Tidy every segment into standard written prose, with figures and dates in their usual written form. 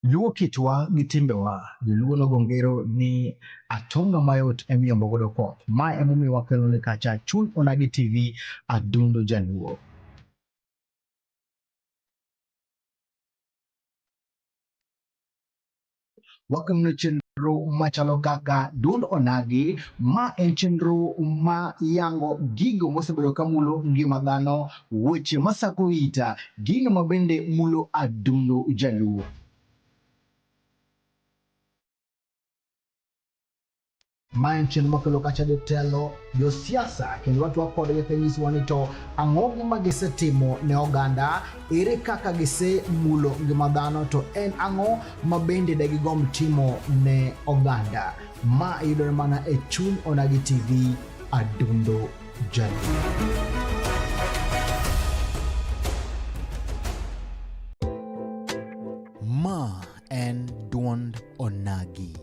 Luo kitwa gi timbewa, Luo nogongero ni atonga mayot emiyombo godo koth. Ma emomiyo wakelone kacha Chuny Onagi TV, adundo jaluo. Wakelone chenro machalo kaka Dund Onagi. Ma en chenro ma yango gigo mosebedo ka mulo ngima dhano, weche masako ita, gino mabende mulo adundo jaluo. Ma en chenro makelo kacha jotelo, josiasa kendo watwak kodgi kanyisowa ni to ang'o ma gisetimo ne oganda, ere kaka gisemulo ngima dhano, to en ang'o ma bende degigomb timo ne oganda. Ma yudore mana e Chuny Onagi TV, adundo jaluo. Ma en Duond Onagi.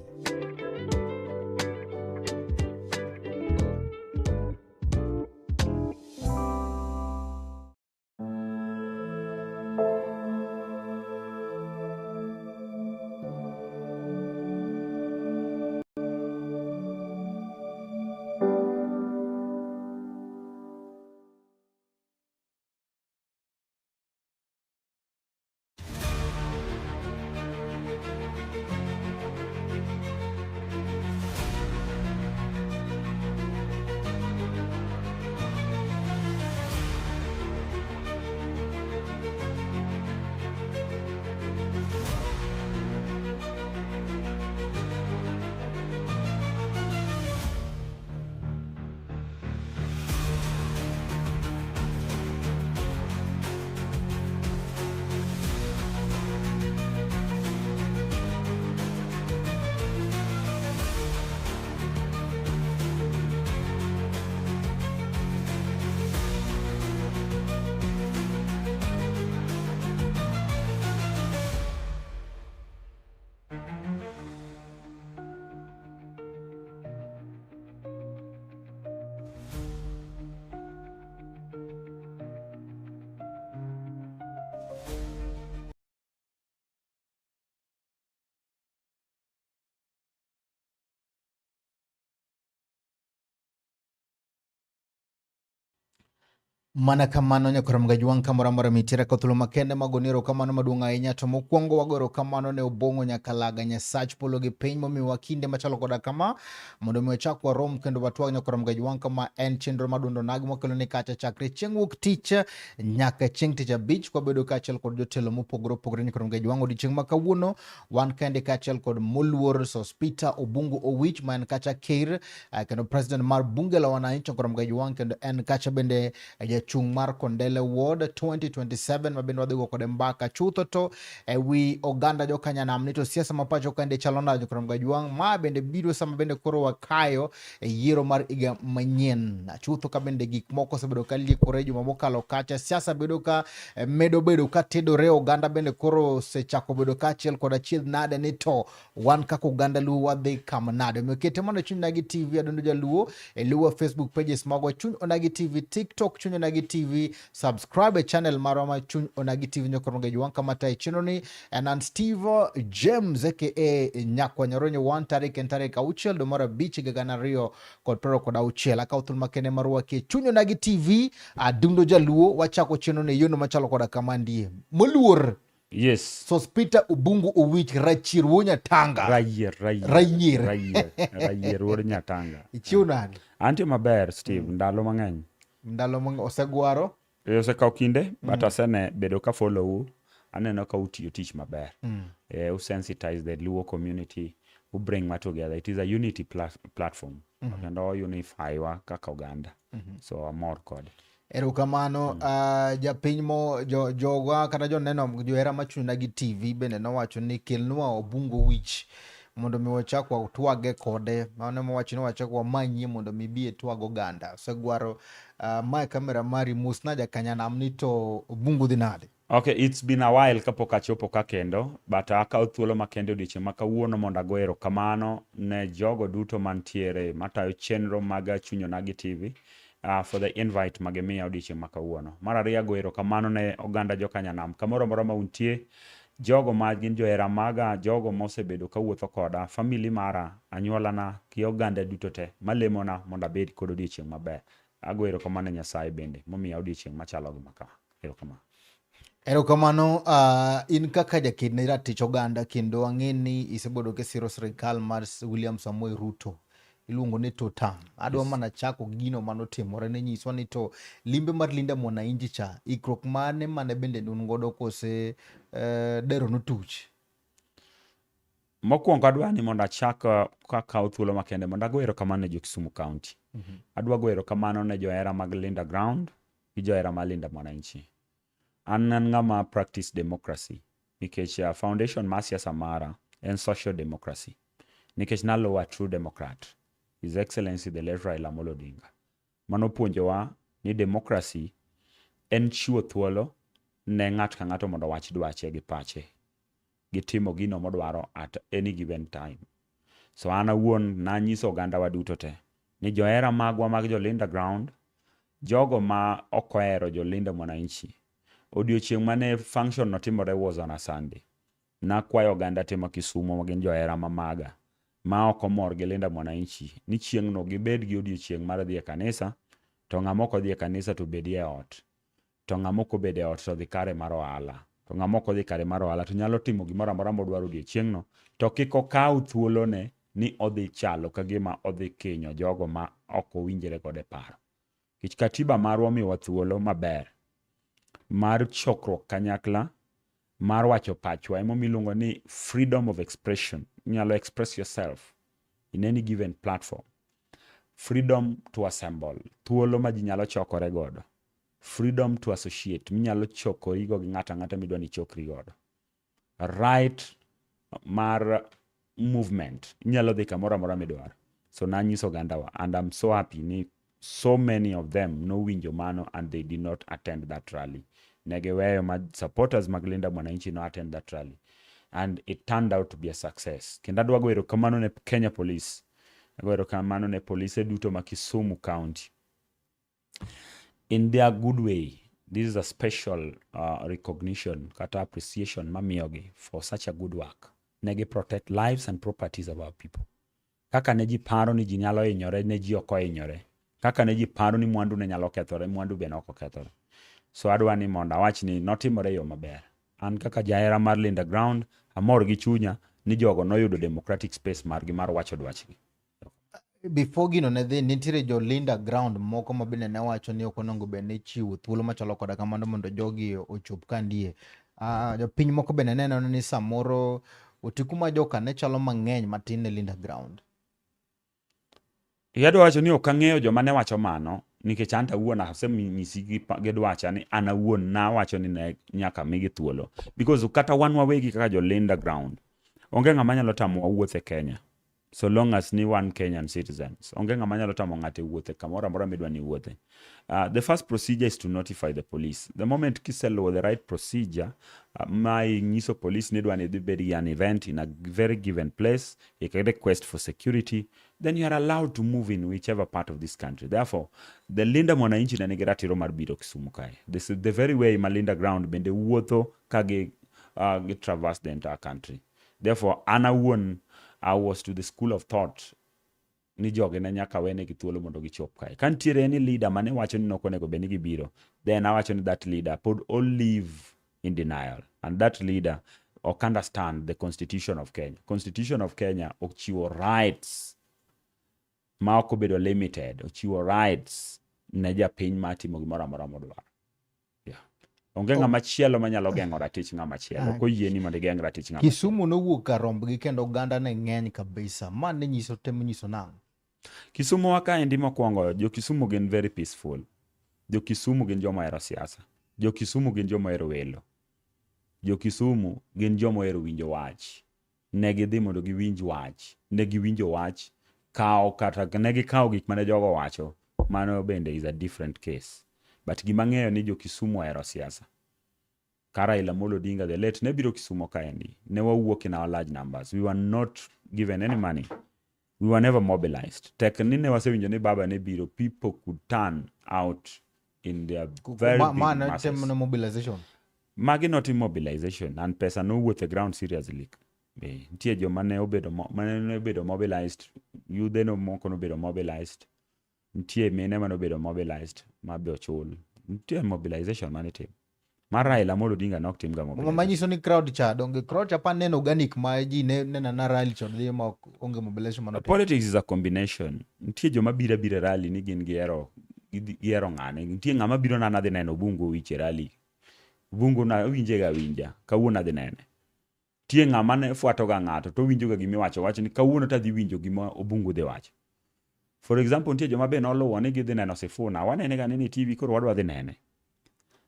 Mana kamano nyakoro mga juang kamora mora mitira kothulo makende magonero kamano maduong' ahinya to mokwongo wagoro kamano ne obongo nyaka laga Nyasach polo gi piny momiwa kinde machalo koda kama mondo mi wachak warom kendo watwag nyakoro mga juang kama en chenro madundo nagi mokelo ni kacha chakre chieng' wuok tich nyaka chieng' tich abich kwa bedo kachiel kod jotelo mopogore opogore nyakoro mga juang odiochieng' ma kawuono wan kende kachiel kod moluor Sospita Obungu Owich ma en kacha ker kendo president mar bunge la wananchi nyakoro mga juang kendo en kacha bende chung mar Kondele Ward 2027 mabende wadhi go kode mbaka chutho to wi oganda jo Kanyanam ni to siasa mapacho kende chalo nade jokoro mga juang ma bende biro sama bende koro wakayo yiero mar iga manyien chutho ka bende gik moko sebedo ka liekore juma mokalo kacha siasa bedo ka bedo ka tedore oganda bende koro sechako bedo ka achiel kod achiel nade ni to wan kaka oganda luo wadhi kama nade mekete mana Chuny Onagi TV adundo jaluo luo Facebook pages magwa Chuny Onagi TV, TikTok Chuny Onagi TV, subscribe channel marwa Chuny Onagi TV nyokoro mga juang kamata chinoni and Steve James aka Nyakwa Nyaronyo 1 tarik en tarik auchiel do mara bichi gagana rio kod pero kod auchiel akauthul makene marwa ke Chuny Onagi TV adundo jaluo wachako chinoni yono machalo koda kamandie moluor. Yes. Sospita Obungu Owich Rachir Nyatanga. Rayier wuod Nyatanga. Ichiu nani? Antie maber Steve, ndalo mang'eny. Ndalo mang'eny osegwaro? Osekaw kinde, but asene bedo ka follow aneno ka utiyo tich maber. Who sensitize the Luo community, who bring ma together. It is a unity platform. Kendo unify wa kaka oganda. So amor kode. Erokamano japiny mo joga kata joneno johera ma Chuny Onagi TV bende nowacho ni kelnwa Obungu Owich mondo mi wachak watwage kode mane mowacho ni wachak wamanyie mondo mi bi twag oganda osegwaro mae kamera mari musna ja Kanyanam ni to Obungu dhi nade. Okay, it's been a while kapok achopo ka kendo, but akaw thuolo makende odiochieng' ma kawuono mondo ago erokamano ne jogo duto mantiere matayo chenro mag Chuny Onagi TV. For the invite magemiya odiochieng' ma kawuono. Mar ariyo ago erokamano ne oganda jo Kanyanam kamoro amora ma untie, jogo ma gin johera maga, jogo mosebedo kawuotho koda, family mara, anyuolana, gi oganda duto te malemona mondo abed kod odiochieng' maber. Ago erokamano ne Nyasaye bende momiya odiochieng' machalo gi maka. Erokamano. Erokamano. In kaka jaked ne ratich oganda kendo ang'e ni isebedo kisiro sirikal mar William Samoei Ruto, iluongo ni totam. Adwa mana chako gino manotimore, ne nyiswa ni to limbe mar Linda Mwananchi cha ikruok mane bende nun godo kose dero notuch? Mokwongo adwa ni mondo achak kakawo thuolo makende mondo ago erokamano ne jo Kisumu County. Adwa go erokamano ne johera mag Linda Ground gi johera mag Linda Mwananchi. An ng'ama practice democracy nikech foundation mar siasa mara en social democracy. Nikech naluwo a true democrat, His Excellency the late Raila Amolo Odinga. Mano puonjowa ni democracy en chiwo thuolo ne ng'at ka ng'ato mondo wach dwache gi pache, gitimo gino modwaro at any given time. So an awuon nanyiso oganda wa duto te ni johera magwa mag jo Linda Ground, jogo ma ok ohero jo Linda Mwananchi, odiochieng' mane function notimore was on a Sunday. Nakwayo oganda te ma Kisumu ma gin johera mamaga ma ok omor gi Linda Mwananchi ni chieng'no gibed gi odiochieng' mar dhi e kanisa, to ng'ama ok odhi e kanisa to bedi e ot, to ng'ama ok obede ot to dhi kare mar ohala, to ng'ama ok odhi kare mar ohala to nyalo timo gimoro amora modwaro odiochieng'no, to kik okaw thuolone ni odhi chalo ka gima odhi kinyo jogo ma ok owinjore kode paro. Kich katiba marwa miwa thuolo maber mar chokruok kanyakla, mar wacho pachwa, emo miluongo ni freedom of expression. Inyalo express yourself in any given platform. Freedom to assemble, thuolo ma ji nyalo chokore godo. Freedom to associate, minyalo chokori go gi ng'ata ng'ata midwa ni chokri godo. Right mar movement, inyalo dhi kamoro amora midwaro. So nanyiso ogandawa, and I'm so happy ni so many of them nowinjo mano and they did not attend that rally. Negeweyo ma supporters mag Linda Mwananchi no attend that rally. And it turned out to be a success. Kendo adwa go erokamano ne Kenya Police. Ago erokamano ne polise duto ma Kisumu County. In their good way, this is a special recognition, kata appreciation mamiyogi for such a good work. Negi protect lives and properties of our people. Kaka ne ji paro ni ji nyalo hinyore, ne ji ok ohinyore. Kaka ne ji paro ni mwandu ne nyalo kethore, mwandu be ok okethore. So adwa ni mondo awach ni notimore yo maber. An kaka jahera mar Linda Ground, amor gi chunya ni jogo noyudo democratic space margi mar wacho dwachgi. Before gino ne dhi, nitiere jo Linda Ground moko ma bende ne wacho ni ok onengo bed ni chiwo thuolo machalo koda kamano mondo jogi ochop kandie. Jopiny moko bende neno ni samoro otiku ma joka ne chalo mang'eny matin ne Linda Ground. Adwa wacho ni ok ang'eyo joma ne wacho mano, nikech an awuon asenyisi gi dwacha ni an awuon nawacho ni ne nyaka migi thuolo. Because kata wan wawegi kaka jo Linda Ground, onge ng'ama nyalo tamowa wuotho e Kenya. So long as ni wan Kenyan citizens. Onge ng'ama nyalo tamo ng'ate wuothe kamoro amora midwa ni wuothe. The first procedure is to notify the police. The moment kiseluwo the right procedure, ma inyiso police ni dwa ni dhi bed an event in a very given place, you can request for security, then you are allowed to move in whichever part of this country. Therefore, the Linda Mwananchi ne nigi ratiro mar biro Kisumu kae. This is the very way ma Linda Ground bende wuotho ka gi traverse the entire country. Therefore, an awuon I was to the school of thought ni joge ne nyaka wene gi thuolo mondo gichop kae. Ka nitiere any leader mane wacho ni nokonego bed ni gibiro, then awacho ni that leader pod all live in denial. And that leader ok understand the Constitution of Kenya. Constitution of Kenya ochiwo rights ma ok obedo limited. Ochiwo rights ne japiny ma timo gimoro amora modwaro. Onge ng'ama chielo manyalo geng'o ratich ng'ama chielo. Koyieni mondo igeng' ratich ng'ama chielo. Kisumu nowuok kar rombgi kendo oganda ne ng'eny kabisa. Ma ne nyiso temo nyiso nang'o? Kisumu wa kaendi mokwongo, jo Kisumu gin very peaceful. Jo Kisumu gin joma ohero siasa. Jo Kisumu gin joma ohero welo. Jo Kisumu gin joma ohero winjo wach. Ne gidhi mondo giwinj wach. Ne giwinjo wach. Ne gikawo gik mane jogo wacho. Mano bende is a different case. But gima ng'eyo ni jo Kisumu ohero siasa. Ka Raila Amolo Odinga the late ne biro Kisumu kaendi, ne wawuok in our large numbers. We were not given any money. We were never mobilized. Tek ni ne wasewinjo ni baba ne biro, people could turn out in their very big masses. Mobilization. magi not immobilization and pesa no wuotho e ground seriously. Nitie joma ne obedo mobilized, yudhe no moko nobedo mobilized, nitie mine mane obedo mobilized ma be ochul. Nitie mobilization mane tim. Mar Raila Amolo Odinga nok tim ga mobilization. Manyiso ni crowd cha donge crowd cha pa neno organic ma ji neno na rally chon dhi ma onge mobilization mano. Politics is a combination. Nitie joma biro rally ni gin gihero ng'ane. Nitie ng'ama biro nana dhi neno Bungu wiche rally. Bungu na winje ga winja kawuono adhi nene. Tie ng'ama ne fuato ga ng'ato to winjo ga gimiwacho wacho ni kawuono tadhi winjo gima Obungu dhi wacho. For example, nitie joma be noluwo ni gidhi neno Sifuna, wanene ga ni TV koro wadwa dhi nene.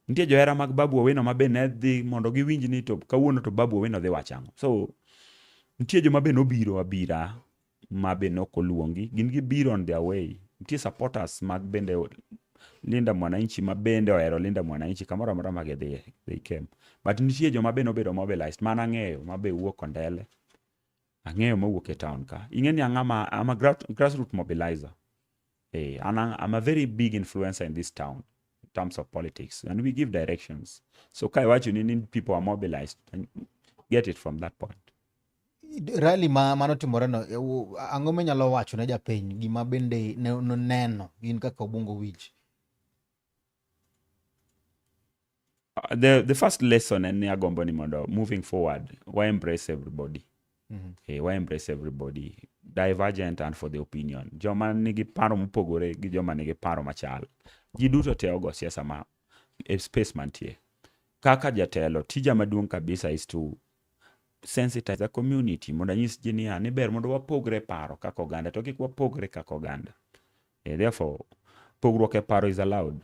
Nitie johera mag Babu Owino ma be ne dhi mondo giwinj ni to kawuono to Babu Owino dhi wacho ang'o. So nitie joma be nobiro abira ma be nokoluongi, gin gibiro on their way. Nitie supporters mag bende Linda Mwananchi ma bende ohero Linda Mwananchi kamoro amora ma gidhiye, they came. But nitie joma be nobedo mobilized, mana ang'eyo ma be wuok Kondele, ang'eyo mawuok e town ka. Ing'e ni I'm a grassroots mobilizer. I'm a very big influencer in this town in terms of politics, and we give directions. So kai wacho ni people are mobilized, and get it from that point. Rally mano timore no, ang'o menyalo wacho ne japiny gima bende neno gin kaka Obungo wich? The first lesson en ni agombo ni mondo moving forward why embrace everybody. Why embrace everybody, divergent and for the opinion. Joma nigi paro mopogore gi joma nigi paro machal. Ji duto te ogo siasa ma space mantie. Kaka jatelo, tija maduong' kabisa is to sensitize the community mondo anyis ji niya ni ber mondo wapogre paro kaka oganda to kik wapogre kaka oganda. Therefore, pogruok e paro is allowed.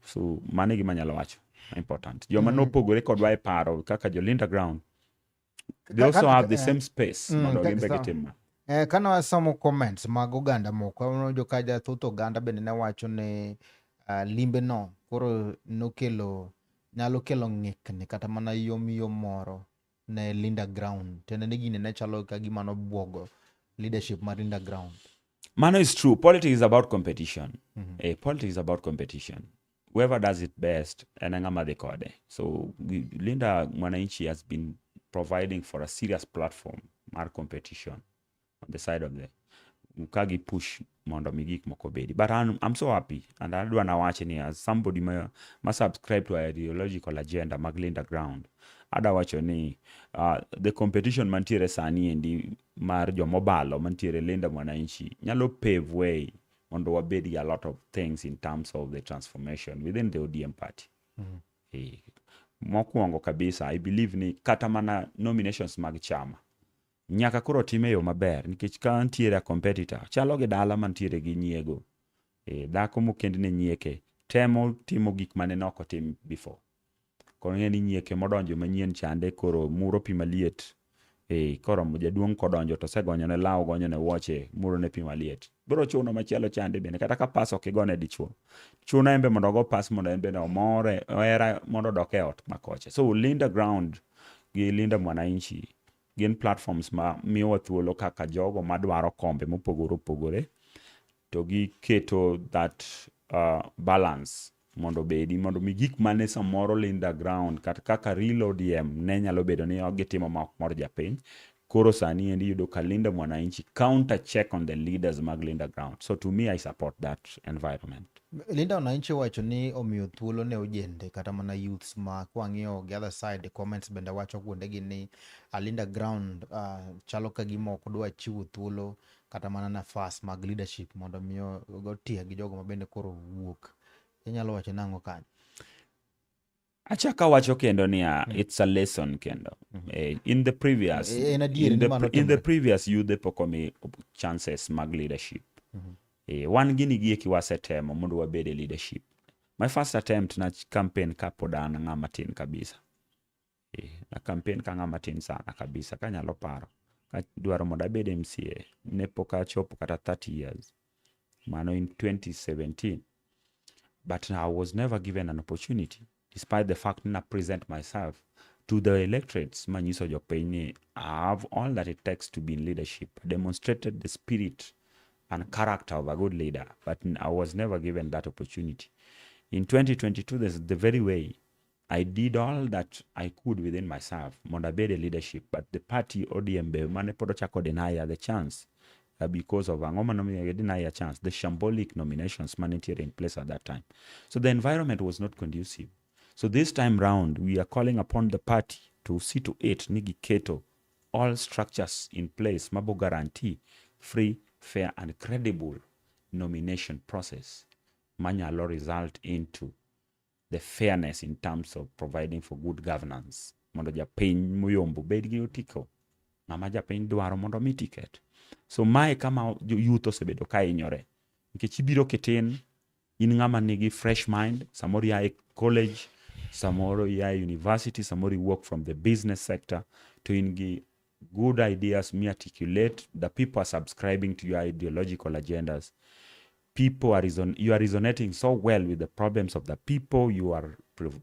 So mano gima nyalo wacho. Important. Joma nopogore kodwa e paro kaka jo Linda Ground, they also have the same space mondo gimbe gitim. Kana wasomo comments mag oganda moko, jo kaja thoth oganda bende ne wacho ni limbe no koro nyalo kelo ng'ikni kata mana yom moro ne Linda Ground. Tende ni gine ne chalo ka gima nobuogo leadership mar Linda Ground. Mano is true. Politics is about competition. Politics is about competition. Whoever does it best, enangama de kode. So Linda Mwananchi has been providing for a serious platform, mar competition on the side of the Ukagi push mondo migik mokobedi. But I'm so happy, and I do watch ni as somebody ma subscribe to a ideological agenda mag Linda Ground. Ada wacho ni the competition mantiere sani endi mar jo mobalo mantiere Linda Mwananchi nyalo pave way mondo wabedi a lot of things in terms of the transformation within the ODM party. Mokwongo kabisa, I believe ni kata mana nominations mag chama nyaka koro time yo maber, nikech ka ntiere a competitor chalo gi dala mantiere gi nyiego. Dhako mokend ne nyieke temo timo gik mane noko tim before. Koro ng'eni nyieke modonjo manyien chande koro muro pi maliet. Koro jaduong' kodonjo to segonyo ne law, gonyo ne wuoche, muro ne pi maliet. Biro chuno machielo chande bende, kata ka pas ok igone dichuo. Chuno embe mondo go pas mondo embe no more, oera mondo dok e ot makoche. So Linda Ground gi Linda Mwananchi gin platforms ma miyowa thuolo kaka jogo madwaro kombe mopogore opogore, to giketo that balance mondo bedi, mondo mi gik mane samoro Linda Ground kata kaka real ODM ne nyalo bedo ni gitimo ma ok mor japiny, koro sani endi yudo ka Linda Mwananchi counter check on the leaders mag Linda Ground. So to me, I support that environment. Linda Mwananchi wacho ni omiyo thuolo ne ojende kata mana youths ma kwang'iyo the other side, the comments bende wacho kuonde gi ni Linda Ground chalo ka gima ok dwa chiwo thuolo kata mana nafas mag leadership mondo miyo gotie gi jogo ma bende koro wuok. Inyalo wacho nang'o kanyo? Achaka wacho kendo ni it's a lesson kendo. In the previous youth pokomi chances mag leadership. Wan gini gieki wasetemo mondo wabede leadership. My first attempt na campaign kapodana ng'ama tin kabisa. Na campaign ka ng'ama tin sana kabisa kanyalo paro. Ka dwaro mondo abede MCA ne poka chopo kata 30 years. Mano in 2017. But I was never given an opportunity, despite the fact that I present myself to the electorates. Manyiso jopiny, I have all that it takes to be in leadership. I demonstrated the spirit and character of a good leader, but I was never given that opportunity. In 2022, there's the very way I did all that I could within myself mondo abed leadership, but the party ODM be mane pod ochako deny the chance because of ang'o manomiyo deny a chance, the shambolic nominations manitiere in place at that time. So the environment was not conducive. So this time round, we are calling upon the party to see to it nigi keto all structures in place mabo guarantee free, fair and credible nomination process manyalo result into the fairness in terms of providing for good governance mondo japiny moyombo bed gi otiko ng'ama japiny dwaro mondo mi ticket. So mae kama youth osebedo ka inyore nikech ibiro kitin in ng'ama nigi fresh mind, samoro ya college, samoro ya university, samoro you work from the business sector, to in gi good ideas me articulate, the people are subscribing to your ideological agendas. You are resonating so well with the problems of the people, you are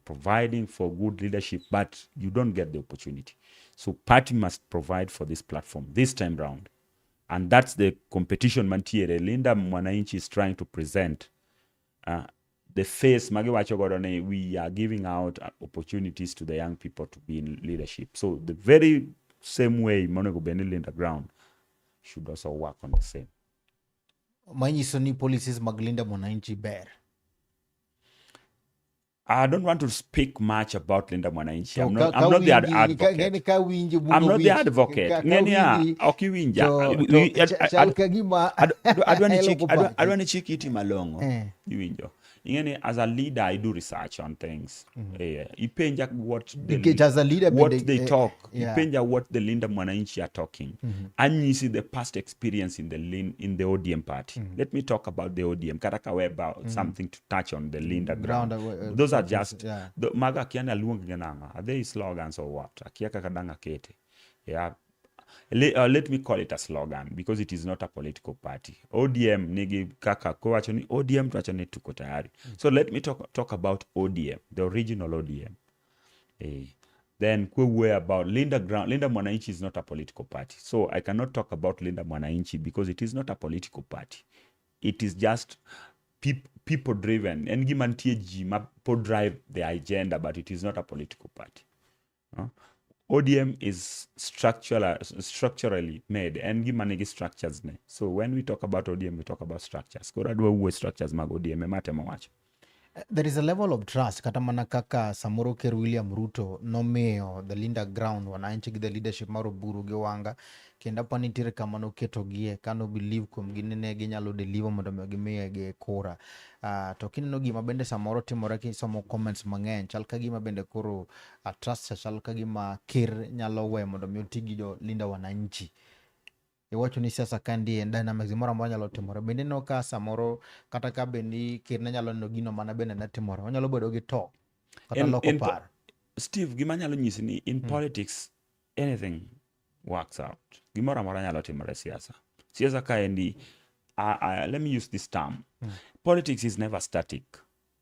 providing for good leadership, but you don't get the opportunity. So party must provide for this platform this time round. And that's the competition mantiere. Linda Mwananchi is trying to present the face magiwacho godo ne we are giving out opportunities to the young people to be in leadership. So the very same way Monego Benil in the ground should also work on the same. Manyiso ni policies mag Linda Mwananchi ber. I don't want to speak much about Linda Mwananchi. I'm not the advocate. I'm not the advocate. Adwani chiki iti malongo. Iwinjo. Ingeni, as a leader, I do research on things. Ipenja what they talk. Ipenja what the Linda Mwananchi are talking. And you see the past experience in the ODM party. Let me talk about the ODM. Karaka about something to touch on the Linda ground. Those are just the maga kiana luong gananga. Are they slogans or what? Akiaka kadanga kete. Yeah. Let me call it a slogan because it is not a political party. ODM nigi kaka ko wacho ni ODM to wacho ni tuko tayari. So let me talk about ODM, the original ODM. Then we about Linda Mwananchi is not a political party. So I cannot talk about Linda Mwananchi because it is not a political party. It is just people driven. And people drive the agenda, but it is not a political party. ODM is structurally made and gimanigi structures ne. So when we talk about ODM, we talk about structures. Structures mag ODM There is a level of trust. Kata mana kaka Samoro Ker William Ruto nomiyo the Linda ground wananchi gi the leadership maro buru gi wanga kenda panitire kama no keto gie kano believe kum ginene ginyalo deliver mondo gimiye gi kura. To kineno gima bende samoro timore ki somo comments mang'eny chal ka gima bende koro trust chal ka gima Ker nyalo we mondo mi otigi jo Linda wananchi. Iwacho ni siasa kandi en dynamics moro amora nyalo timore. Bende no ka samoro kata ka bendi Ker ne nyalo no gino mana bende na timore. Onyalo bedo gi to kata loko par. Steve, gima nyalo nyisi ni in politics anything works out. Gimoro amora nyalo timore siasa. Siasa ka endi let me use this term. Politics is never static.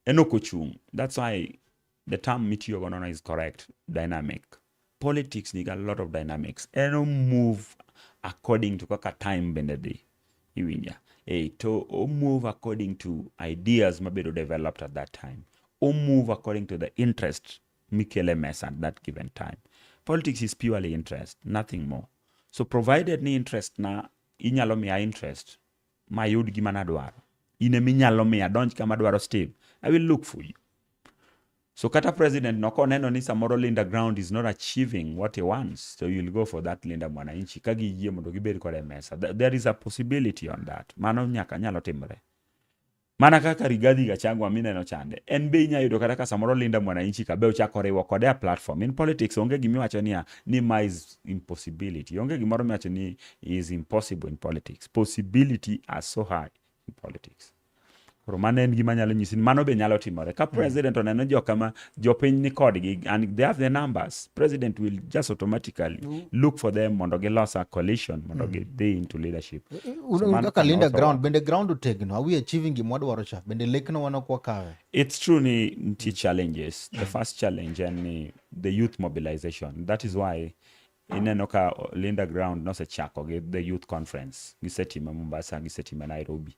Enokochung. That's why the term mitiyo gonono is correct. Dynamic. Politics need a lot of dynamics. Eno move according to kaka time bendedi iwinja to move according to ideas mabedo developed at that time move according to the interest mikele mess at that given time. Politics is purely interest, nothing more. So provided ni interest na inyalo miya interest mayud gima nadwaro ine minyalo miya donj kama dwaro Steve, I will look for you. So kata president noko neno ni samoro Linda ground is not achieving what he wants, so you'll go for that Linda Mwananchi kagi yie mondo gibed kode mesa. There is a possibility on that. Mano nyaka nyalo timre. Mana kaka Rigathi Gachagua mineno chande. En be inya yudo kata ka samoro Linda Mwananchi ka be ochako riwo kode a platform. In politics onge gimiwacho ni ma is impossibility. Onge gimoro miwacho ni is impossible in politics. Possibility are so high in politics. Romane gima nyalo nyisi mano be nyalo timore ka president oneno jokama jopiny ni kodgi and they have the numbers, president will just automatically look for them mondo gilos a coalition mondo gidhi into leadership. Kaka Linda ground bende ground utegno, are we achieving gimwadwaro cha bende lekno wano kwa kawe? It's true ni nti challenges. The first challenge and the youth mobilization. That is why ineno ka Linda ground nosechako gi the youth conference gisetima Mombasa, gisetima Nairobi.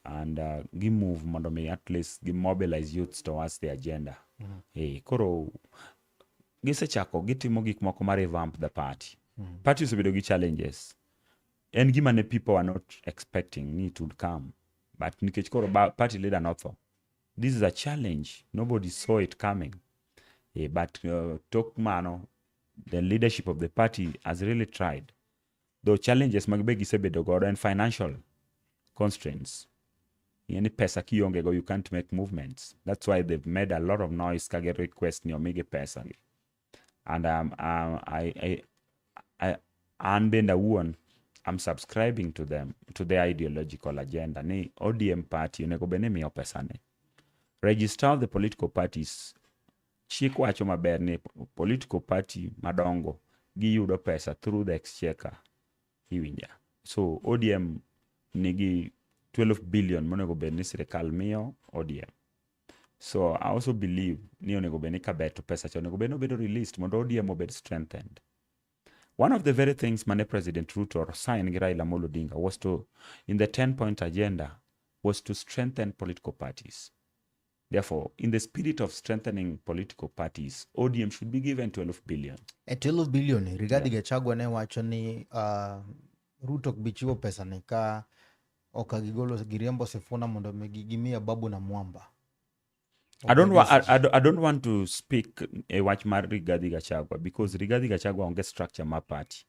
And move mondo me at least mobilize youths towards the agenda. Koro gisechako gitimo gik moko ma revamp the party. Party osebedo gi challenges. En gima ne people are not expecting ni to come. But nikech koro party leader not for. This is a challenge. Nobody saw it coming. But tok mano, the leadership of the party has really tried. Though challenges mag be gisebedo godo and financial constraints. Any pesa kionge go, you can't make movements. That's why they've made a lot of noise kage request ni omige pesa. And I'm being the one, I'm subscribing to them, to their ideological agenda. Ni ODM party, unego bene miyo pesa ne. Register the political parties. Chik wacho maber ni political party madongo giyudo pesa through the exchequer. Iwinja. So ODM nigi 12 billion monego bed ni sirikal miyo ODM. So I also believe ni onego bed ni kabeto pesa cha onego bed no bedo released mondo ODM obed strengthened. One of the very things Mane President Ruto signed gi Raila Amolo Odinga was to, in the 10-point agenda, was to strengthen political parties. Therefore, in the spirit of strengthening political parties, ODM should be given 12 billion. 12 billion, Rigathi Gachagua ne wacho ni Ruto bichiwo pesa ni ka okagigolo giriambo Sifuna mondo gimiya Babu na Mwamba. I don't want to speak a watch mar Rigathi Gachagua because Rigathi Gachagua onge structure ma party.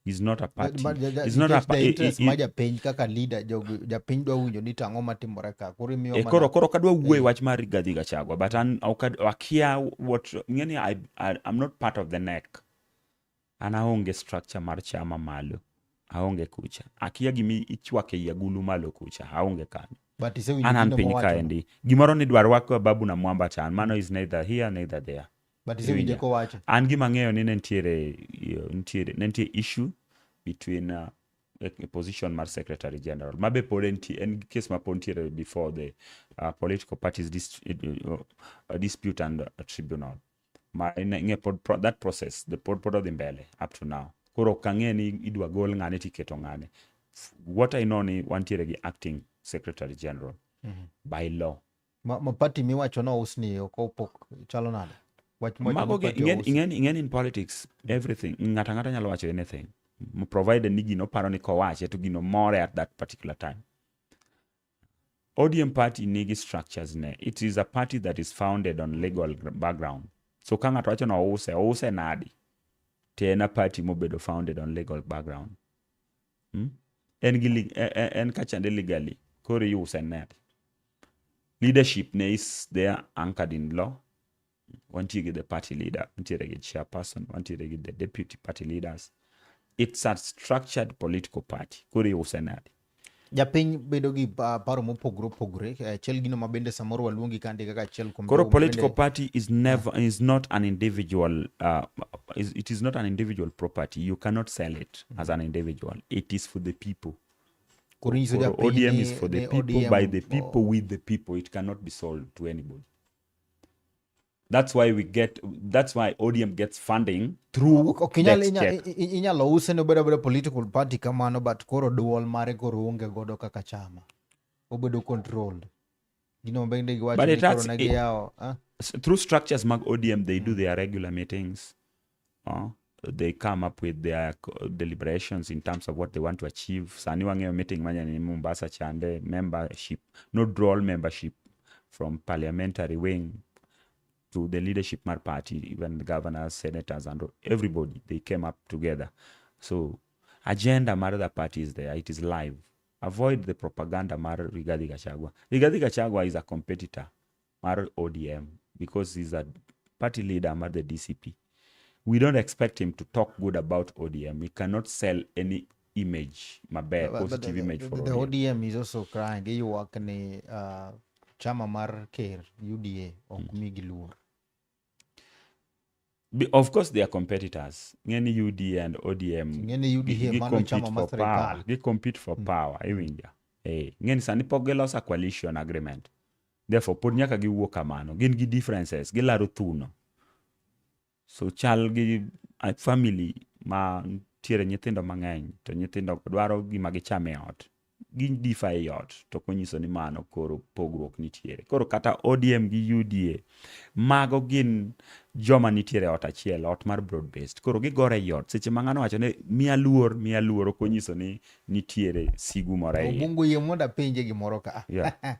He's not a party. He's not a party. Maja piny kaka leader ja piny dwa winjo ni tang'o matimore ka. Koro kadwa wuoye wach mar Rigathi Gachagua, but akia what ngeni I'm not part of the neck. Ana onge structure mar chama malo. Aonge kucha. Akia gimi ichwake yagulu malo kucha. Aonge kan. But ise winjo Anan piny kaendi. Gimoro ni dwar wako Babu na Mwamba chan. Mano is neither here neither there. But ise winjo ko wacho. An gima ng'eyo ni nentiere issue between a position mar Secretary General. Mabe pod en case ma pod ntiere before the political parties dispute and tribunal. That process, the pod odhi mbele up to now. Koro kang'e ni idwa gol ng'ane tiketo ng'ane. What I know ni wantiere gi acting Secretary General by law. Ma party miwacho no usni okopok chalo nade? Mago ing'eni in politics, everything, ng'ata nyalo wacho anything. Provided ni gino paro ni kowache to gino more at that particular time. ODM party nigi structures ne. It is a party that is founded on legal background. So ka ng'ato wacho no ouse nadi. Tena party mobedo founded on legal background. En kachande legally. Kore use nadi. Leadership ne is there anchored in law. Once you get the party leader, once you get chairperson, once you get the deputy party leaders. It's a structured political party. Kuri usenadi. Japiny bedo gi paro mopogore. Chel gino mabende samoro waluongi kande kaka chel kombe. Koro political party is not an individual. It is not an individual property. You cannot sell it as an individual. It is for the people. ODM is for the people, by the people, with the people. It cannot be sold to anybody. That's why ODM gets funding through inyalo use no bedo political party kamano, but koro duol mare koro onge godo kaka chama. Obedo controlled. Gino bende giwacho ni koro nagi yao. Through structures mag ODM, they do their regular meetings. They come up with their deliberations in terms of what they want to achieve. Sani wang'eyo meeting manya ni Mombasa chande, membership, no droll membership from parliamentary wing to the leadership mar party, even the governors, senators, and everybody, they came up together. So, agenda mar the party is there. It is live. Avoid the propaganda mar Rigathi Gachagua. Rigathi Gachagua is a competitor mar ODM because he's a party leader mar the DCP. We don't expect him to talk good about ODM. He cannot sell any image, positive image for the ODM is also crying. You work ni chama mar Ker, UDA, okumigi luor. Of course, they are competitors. Ngeni UDA and ODM. Ngeni UDA mano chama mar serikal. They compete for power. Iwinja. Ngeni sani pok giloso coalition agreement. Therefore, pod nyaka giwuok kamano. Gin gi differences. Gilaro thuno. So chal gi family ma tiere nyithindo mang'eny to nyithindo dwaro gima gichame ot. gin differ e ot to konyiso ni mano koro pogruok nitiere. Koro kata ODM gi UDA mago gin joma nitiere ot achiel, ot mar broad based. Koro gigore e ot seche ma ng'ano wacho ni miya luor konyiso ni nitiere sigu moro e iye. Obungu yie mondo apenje gimoro ka. Yeah.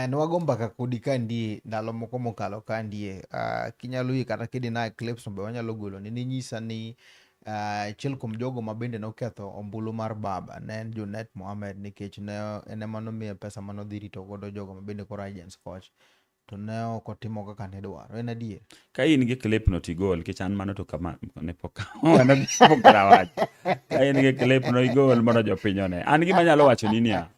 Nwago mbaka kodi kandie ndalo moko mokalo kandie. Kinyalo yie kata kidina clips be wanyalo golo ni nyisa ni achiel kuom jogo ma bende noketho ombulu mar baba ne en Junet Mohamed, nikech ne en ema nomiye pesa manodhi rito godo jogo ma bende koro agents coach, to ne ok otimo kaka ne dwaro. En adier? Ka in gi clip no tigol, nikech an mano to kama ne pok wacho. Ka in gi clip no igol mondo jopiny one. An gima nyalo wacho ni niya,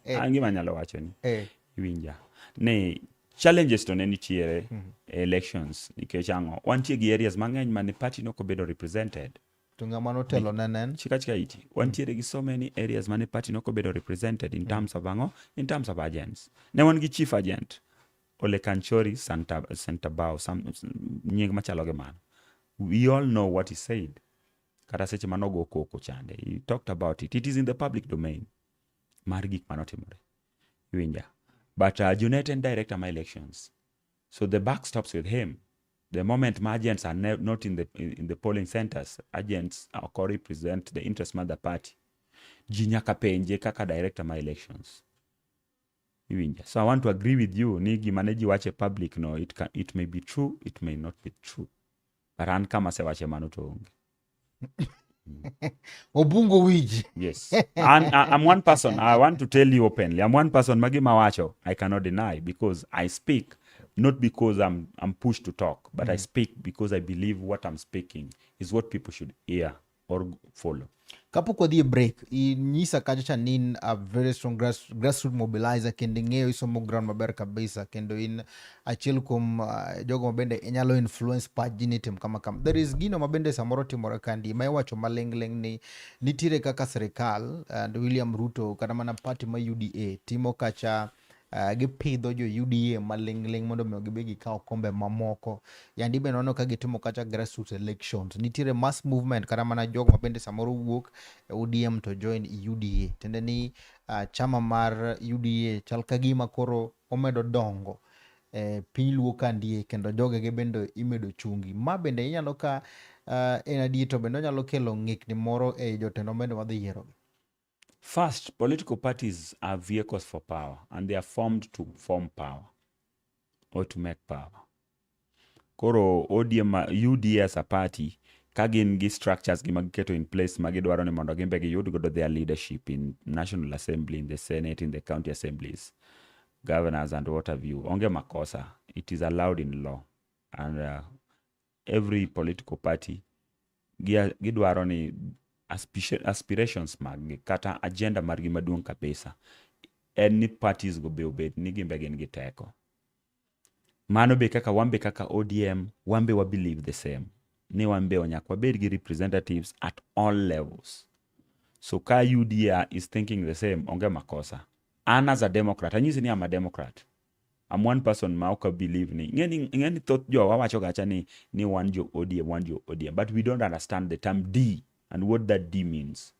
iwinja ni challenges to ne nitiere elections nikech ang'o, wantie gi areas mang'eny mane party no kobedo represented. To ng'ama notelo nenen? Chika iti. Wantiere gi so many areas mane party no kobedo represented in terms of ang'o, in terms of agents. Ne wan gi chief agent Ole Kanchori Santabao, nying machalo gi mano. We all know what he said. Kata seche manogo koko chande. He talked about it. It is in the public domain. Mar gik manotimore. Iwinja. But Junet and director my elections. So the buck stops with him. The moment my agents are not in the polling centers, agents represent the interest of the party. Jinyaka penje kaka director my elections. So I want to agree with you. Nigi maneji wache public no, it may be true, it may not be true. But an kama se wache manu to onge. Obungo wiji. Yes. And I'm one person. I want to tell you openly. I'm one person. Magi mawacho. I cannot deny because I speak not because I'm pushed to talk, but I speak because I believe what I'm speaking is what people should hear or follow. Kapok wadhi e break, inyisa kacha nin a very strong grassroots mobilizer kendo ing'eyo isomo ground maber kabisa kendo in achiel kuom jogo mabende inyalo influence pach ji ni tim kama. There is gino mabende samoro timore kandi ma iwacho maling'ling ni nitiere kaka sirikal and William Ruto kata mana party ma UDA timo kacha gipidho jo UDA maling'ling mondo miyo gibe gikaw kombe mamoko. Yandi be nono ka gitimo kacha grassroots elections. Nitiere mass movement kata mana jogo mabende samoro wuok ODM to join UDA. Tende ni chama mar UDA chal kagima koro omedo dongo piny luo kandie kendo jogege bende imedo chungi. Ma bende inyalo ka en adier to bende onyalo kelo ng'ikni moro e jotelo bende wadhi yierogi. First, political parties are vehicles for power, and they are formed to form power or to make power. Koro ODM, UDA as a party, kagin gi structures gi magiketo in place magidwaro ni mondo gimbe giyud godo their leadership in National Assembly, in the Senate, in the county assemblies, governors and what have you. Onge makosa. It is allowed in law. And every political party gidwaro ni aspirations mag kata agenda margi maduong' kabisa en ni parties go be obed ni gimbe gin gi teko. Mano be kaka wambe kaka ODM wambe wa believe the same ni wambe onyak wabed gi representatives at all levels. So ka UDA is thinking the same, onge makosa. An as a Democrat, anyisi ni I'm a Democrat. I'm one person ma oka believe ni ngeni thoth jo wawacho gacha ni wan jo ODM, but we don't understand the term D and what that D means.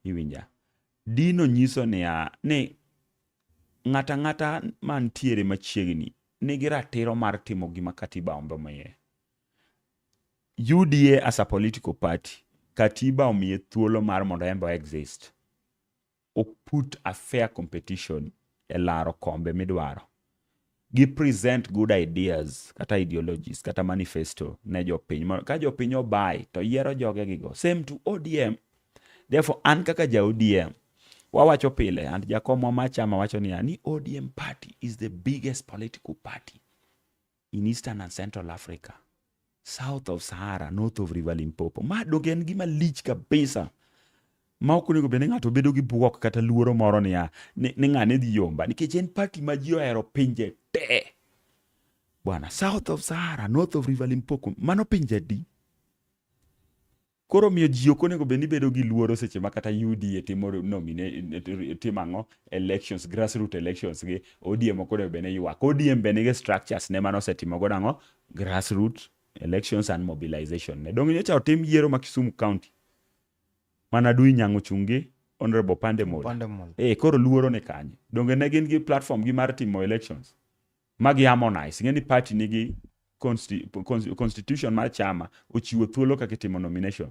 Iwinja. D no nyiso ni ngata mantiere machiegni nigi ratiro mar timo gima katiba ombe omiye. UDA as a political party, katiba omiye thuolo mar mondo embe exist. O put a fair competition e laro kombe midwaro. Gi present good ideas, kata ideologies, kata manifesto ne jopiny. Ka jopiny obai, to yiero joge gigo. Same to ODM. Therefore, an kaka ja ODM, wawacho pile, and jakomo machama wacho ni ODM party is the biggest political party in Eastern and Central Africa, south of Sahara, north of River Limpopo. Ma dogen gima lich kabisa. Ma okunego bende ng'ato bedo gi buok kata luoro moro ni ng'ane dhi yomba nikech en party ma ji ohero pinje te. Bwana, south of Sahara, north of River Limpopo, mano pinje di. Koro miyo ji okonego bende bedo gi luoro seche ma kata UDA timo elections, grassroots elections gi ODM okonego bende ywak. ODM bende ge structures ne mano setimo godo ang'o grassroots elections and mobilization. Ne dong nyocha otim yiero ma Kisumu County. Mana Dui Nyang'o chungi Honorable Pandemol. Koro luoro ne kanye. Donge ne gin gi platform gi mar timo elections. Magi harmonize. Ng'eni party nigi constitution mar chama ochiwo thuolo kaka itimo nomination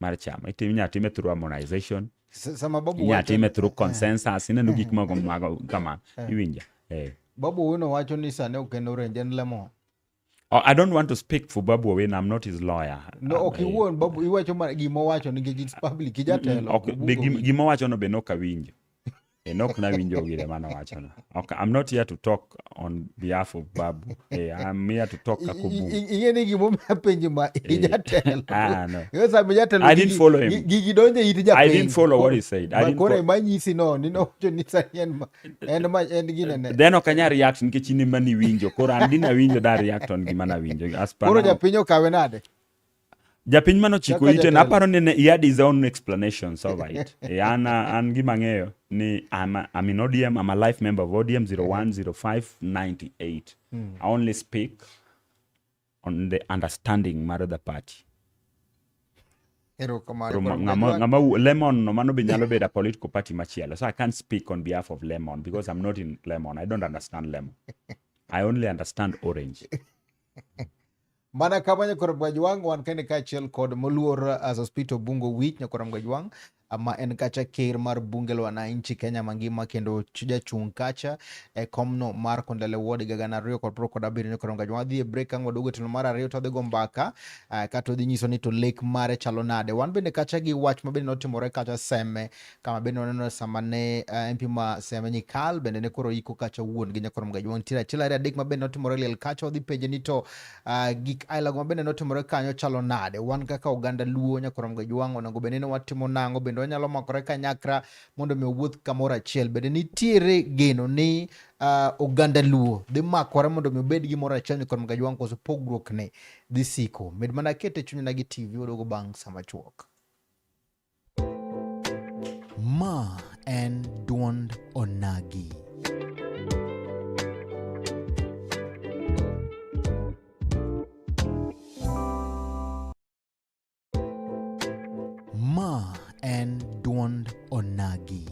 mar chama. Inya time through harmonization. Sama babu inya time through consensus. Ineno gik mago kama. Iwinja. Babu Owino wacho ni sane okendo Renjen Lemon. I don't want to speak for Babu Owino. I'm not his lawyer. No, okay, wuon Babu iwacho gimo wacho nikech it's public kijatelo. Okay, gimo wacho no be no kawinjo. Nok na winjo gire mano wacho no. Okay, I'm not here to talk on behalf of Babu. I'm here to talk kakubu. Ingeni gimo mapenji ma kijatelo. No. Yes, kijatelo. I didn't follow him. Gidonje iti japenji. I didn't follow what he said. I didn't follow. Manyisi no, nino wacho ni sanyen en gine. Then okanya react nikech ni mani winjo. Koro andina winjo da react on gima na winjo. Koro japinyo kawe nade. Japiny mano chiko ite na paro ni he had his own explanations of it. An gima ng'eyo ni I'm in ODM, I'm a life member of ODM 010598. I only speak on the understanding mar the party. Ngama Lemon no mano be nyalo beda political party machielo. So I can't speak on behalf of Lemon because I'm not in Lemon. I don't understand Lemon. I only understand Orange. Mana kama nyakoro Mgajwang' wan kende kachiel kod moluor as hospital bungo wich nyakoro Mgajwang' ama en kacha ker mar bunge la wananchi Kenya mangima kendo jachung' kacha komno mar Kondele Ward gana ariyo kod pro kod abiriyo nyakoro Mgajwang' dhi e break ang' waduogo telo mar ariyo to dhi go mbaka kato dhi nyiso ni to lek mare chalo nade. Wan bende kacha gi wach mabende notimore kacha Seme kama bende waneno sama ne MP ma Seme Nyikal bende ne koro iko kacha wuon gi nyakoro Mgajwang' tira chila ari adek mabende notimore liel kacha odhi penje ni to gik ailago mabende notimore kanyo chalo nade. Wan kaka oganda Luo nyakoro Mgajwang' onego bende ne watimo nango bende wanyalo makore kanyakra mondo mi wuoth kamoro achiel. Bende nitiere geno ni oganda Luo dhi makore mondo mi obed gimoro achiel nyakoro Mgajwang' koso pogruok ne dhi siko. Med mana kete chuny na gi TV odogo bang' sama chuok. Ma en duond onagi. Ma en duond onagi.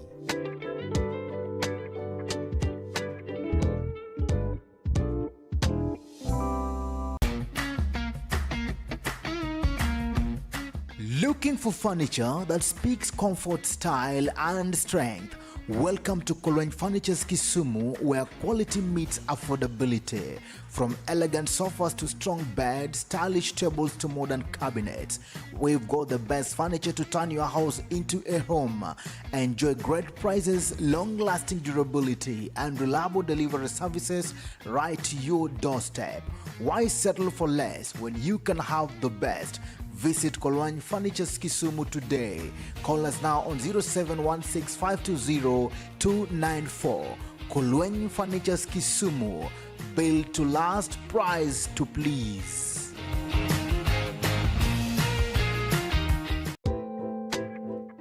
Looking for furniture that speaks comfort, style, and strength? Welcome to Kolweny Furniture's Kisumu, where quality meets affordability. From elegant sofas to strong beds, stylish tables to modern cabinets, we've got the best furniture to turn your house into a home. Enjoy great prices, long-lasting durability, and reliable delivery services right to your doorstep. Why settle for less when you can have the best? Visit Kolweny Furniture's Kisumu today. Call us now on 0716-520-294. Kolweny Furniture's Kisumu. Built to last, price to please.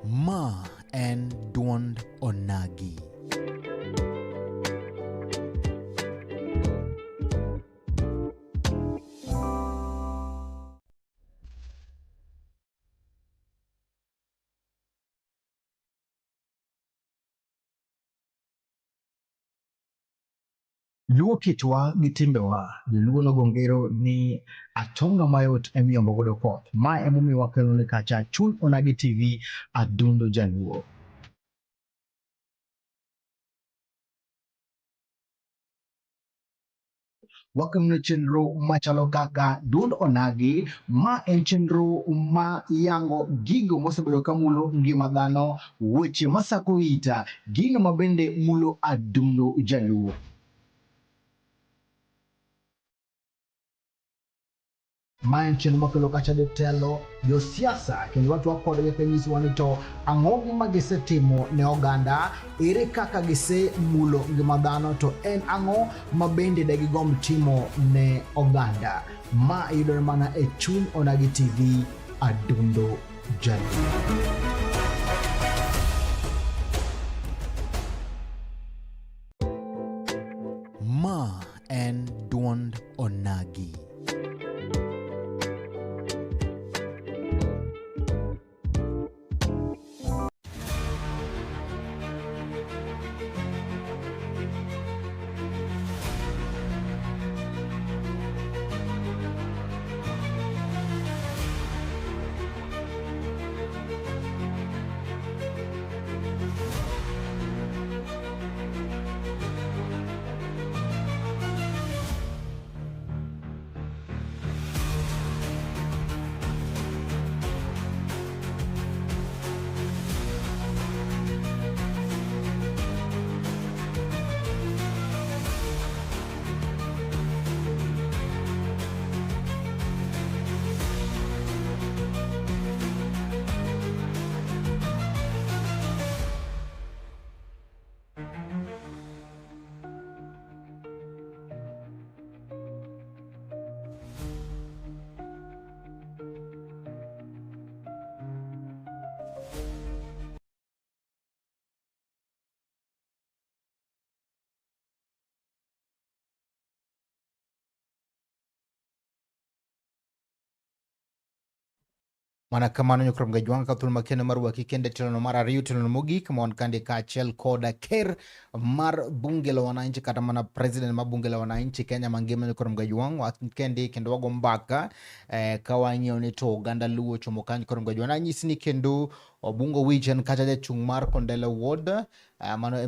Ma en duond onagi. Luo kitwa gi timbewa, Luo nogongero ni atonga mayot emiyombo godo koth. Ma emomiyo wakelo ne kacha chuny onagi TV adundo jaluo. Wakelo chenro machalo kaka duond onagi, ma en chenro ma yango gigo mosebedo kamulo ngima dhano, weche masako ita, gino mabende mulo adundo jaluo. Maen chenro makelo kacha jotelo, josiasa kendo watu wakodgi kanyisowa ni to ang'o ma gisetimo ne oganda, ere kaka gise mulo ngima dhano, to en ang'o ma bende degigomb timo ne oganda. Ma yudore mana e chuny onagi TV adundo jaluo. Ma en duond onagi. Mana kamano nyokrom ga jwang ka thul makene mar waki kende tilono mar ariyo tilono mogik mon kandi ka achiel koda ker mar bunge la wananchi kata mana president mar bunge la wananchi Kenya mangima nyokrom ga jwang kendi kendo wago mbaka ka wang'iyo ni to oganda luo chomo kanyo nyokrom ga jwang anyisi ni kendo Obungo Wichen kata jachung' mar Kondele Ward mano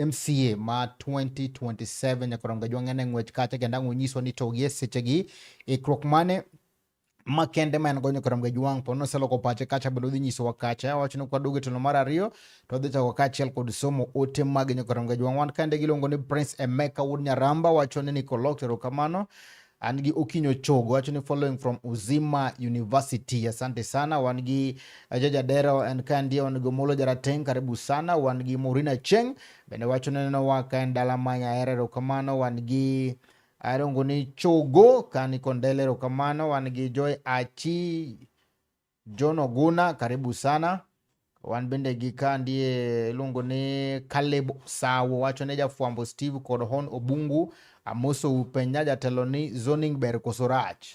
MCA ma 2027 nyokrom ga jwang ene ng'wech kacha kendo ang' onyiso ni to gie sechegi ikruok mane makende man gonyo karam ga juang pono selo ko pache kacha bendo dhi nyiso wakacha wacho ni kwaduge to mar ariyo to dhi chako kachiel kod somo ote mag nyo karam ga juang wan kande gilongo ni Prince Emeka Wood Nyaramba wacho ni Nicoloctero kamano an gi Okinyo Chogo wacho ni following from Uzima University. Asante sana. Wan gi Jaja Dero and kandi wan gi Molo Jarateng karibu sana. Wan gi Morina Cheng bende wacho ni no waka ndala manya erero kamano. Wan gi arongo ni Chogo kani Kondele rokamano. Wan gi Joy Achi John Oguna karibu sana. Wan bende gi kandi lungo ni Caleb Sawo wacho ni jafwambo Steve kod Hon Obungu amoso upenya jatelo ni zoning ber kosorach.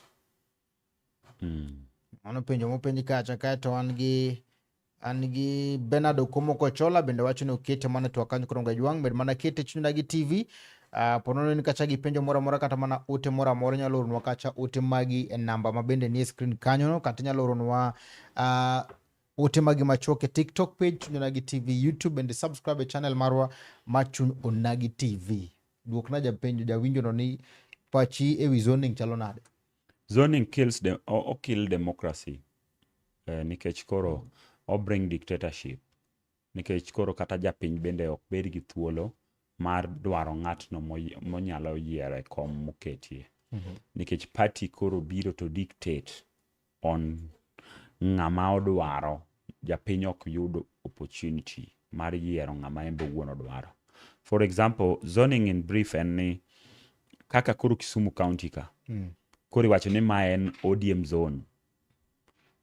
Ano penjo mopenji kacha kato an gi Bernard Okomo Kochola bende wacho ni okete mana to akanyo koronga juang bende mana kete chunya gi TV. Ponono ni kacha gi penjo mora kata mana ute mora nyalo runwa kacha ute magi namba mabende ni screen kanyo no kata nyalo runwa ute magi machoke TikTok page Chunyonagi TV, YouTube and subscribe e channel marwa Machunonagi TV. Duok na japenjo jawinjo no ni pachi ewi zoning chalo nade. Zoning kill democracy. Nikech koro bring dictatorship. Nikech koro kata japiny bende ok bed gi thuolo mar dwaro ng'atno monyalo yiero e kom moketie. Nikech party koro biro to dictate on ng'ama odwaro. Japiny ok yud opportunity mar yiero ng'ama embe wuon odwaro. For example, zoning in brief en ni kaka koro Kisumu County ka. Koro iwacho ni ma en ODM zone.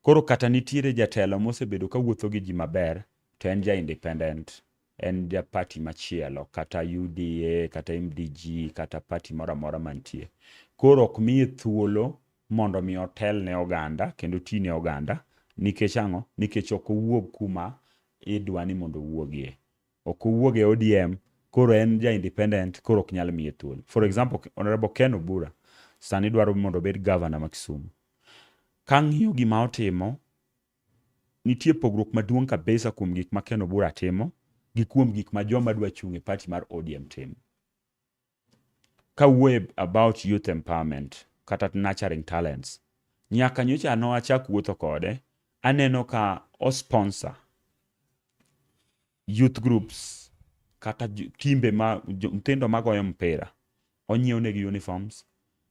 Koro kata nitiere jatelo mosebedo ka wuotho gi ji maber, to en ja independent, en ja party machielo, kata UDA, kata MDG, kata party mora mantie. Koro ok miye thuolo mondo mi otel ne oganda, kendo ti ne oganda, nikech ang'o? Nikech ok owuog kuma idwani mondo owuogie. Ok owuoge ODM, koro en ja independent, koro ok nyal miye thuolo. For example, Honorable Ken Obura, sani dwaro mondo bed governor ma Kisumu. Kang'iyo gima otimo, nitie pogruok maduong' kabisa kuom gik ma Ken Obura timo, gi kuom gik ma joma dwa chung' e party mar ODM timo. Kawuoye about youth empowerment, kata nurturing talents, nyaka nyocha noachak wuotho kode, aneno ka o-sponsor youth groups, kata timbe nyithindo magoyo mpira, onyiew negi uniforms,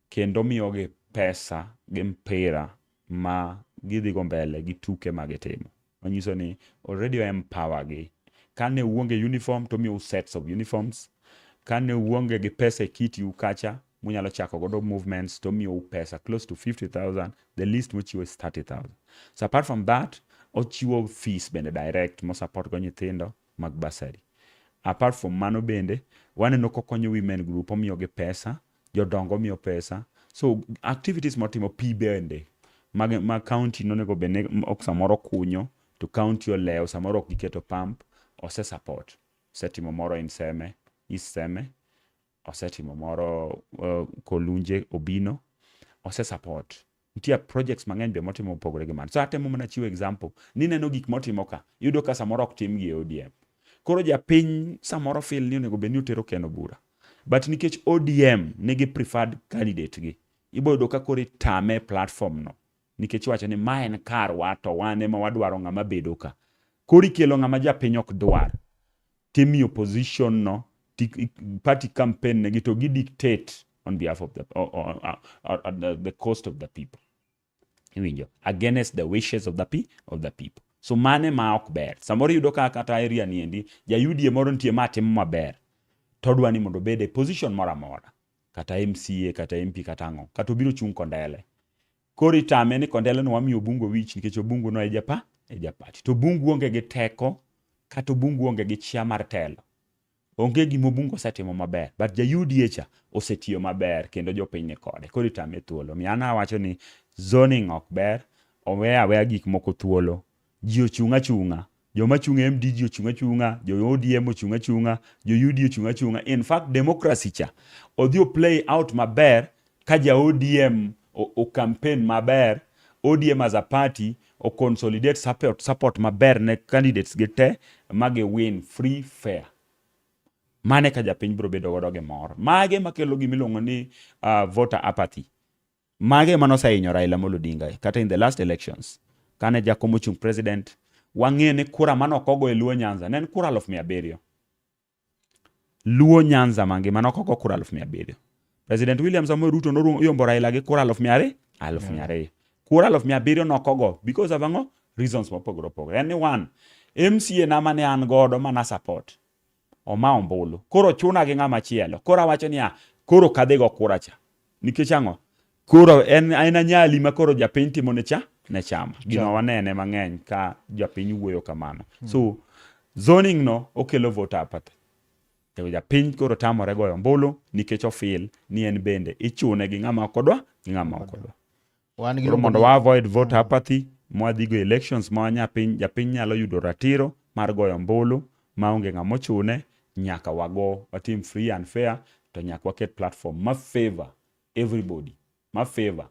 kendo miyogi pesa gi mpira ma gidhigo mbele gi tuke magitimo. Onyiso ni already empower gi. Kane uonge uniform, to miyo sets of uniforms. Kane uonge gi pesa kiti ukacha, munyalo chako godo movements, to miyo pesa close to 50,000. The least mochiwo is 30,000. So apart from that, ochiwo fees bende direct mo support go nyithindo mag basari. Apart from mano bende, waneno kokonyo women group, omiyo gi pesa, jodongo miyo pesa. So activities motimo pi bende mag county nonego bende ok samoro kunyo, to county oleo samoro ok giketo pump, ose support. Osetimo moro in Seme, East Seme, osetimo moro Kolunje, Obino, ose support. Nitie projects mang'eny be motimo pogore gi man. So atemo mana chiwo example, ni neno gik motimo ka, yudo ka samoro ok tim gi ODM. Koro japiny samoro feel ni onego bed ni utero Ken Obura. But nikech ODM nigi preferred candidate gi, ibo yudo ka koro itame platform no. Nikech wacho ni ma en karwa to wan ema wadwaro ng'ama bedo ka. Koro ikelo ng'ama japiny ok dwar. Timi opposition no, party campaign negi to dictate on behalf of the cost of the people. Iwinjo, against the wishes of the people. So mane ma ok ber. Samoro yudo ka kata area ni endi, ja UDA moro nitie ma timo maber. Todwa ni mondo bede position mora mora. Kata MCA, kata MP, kata ang'o. Kata obiro chung' Kondele. Koro itame ni Kondele no wamiyo Obungu wich, nikech Obungu no e japati. To Obungu onge gi teko, kata Obungu onge gi chia mar telo. Onge gima Obungu osetimo maber. But ja UDA cha osetiyo maber, kendo jopiny ni kode. Koro itame thuolo. Miana wacho ni zoning ok ber, oweya gik moko thuolo. Ji ochung' achung'a. Joma chung' MDG ochung' achung'a. Jo ODM ochung' achung'a. Jo UD ochung' achung'a. In fact, democracy cha odhi play out maber ka ja ODM o campaign maber. ODM as a party o consolidate support maber ne candidates gite mage win free fair. Mane ka japiny bro bedo godo gi mor. Mage makelo gimiluongo ni voter apathy. Mage manosahinyo Raila Amolo Odinga kata in the last elections. Kane jakom ochung' president, wang'e ni kura manokogo e Luo Nyanza ne en kura 700,000. Luo Nyanza mangima nokogo kura 700,000. President William Samoei Ruto noyombo Raila gi kura 200,000. Kura 700,000 nokogo because of ang'o? Reasons mopogore opogore. En ni one, MCA na mane an godo mana support. Oma ombulu. Koro chuna gi ng'ama chielo. Koro wacho niya, koro kadhi go kura cha. Nikech ang'o? Koro en anyali ma koro japiny timo ne chama. Gima wanene mang'eny ka japiny wuoyo kamano. So, zoning no okelo voter apathy. Japiny koro tamore goyo ombulu nikech ofil ni en bende ichune gi ng'ama okodwa gi ng'ama okodwa. Koro mondo wa avoid voter apathy, mwadhi go elections ma japiny nyalo yudo ratiro mar goyo ombulu maonge ng'ama ochune, nyaka watim free and fair, to nyaka waket platform ma favor everybody, ma favor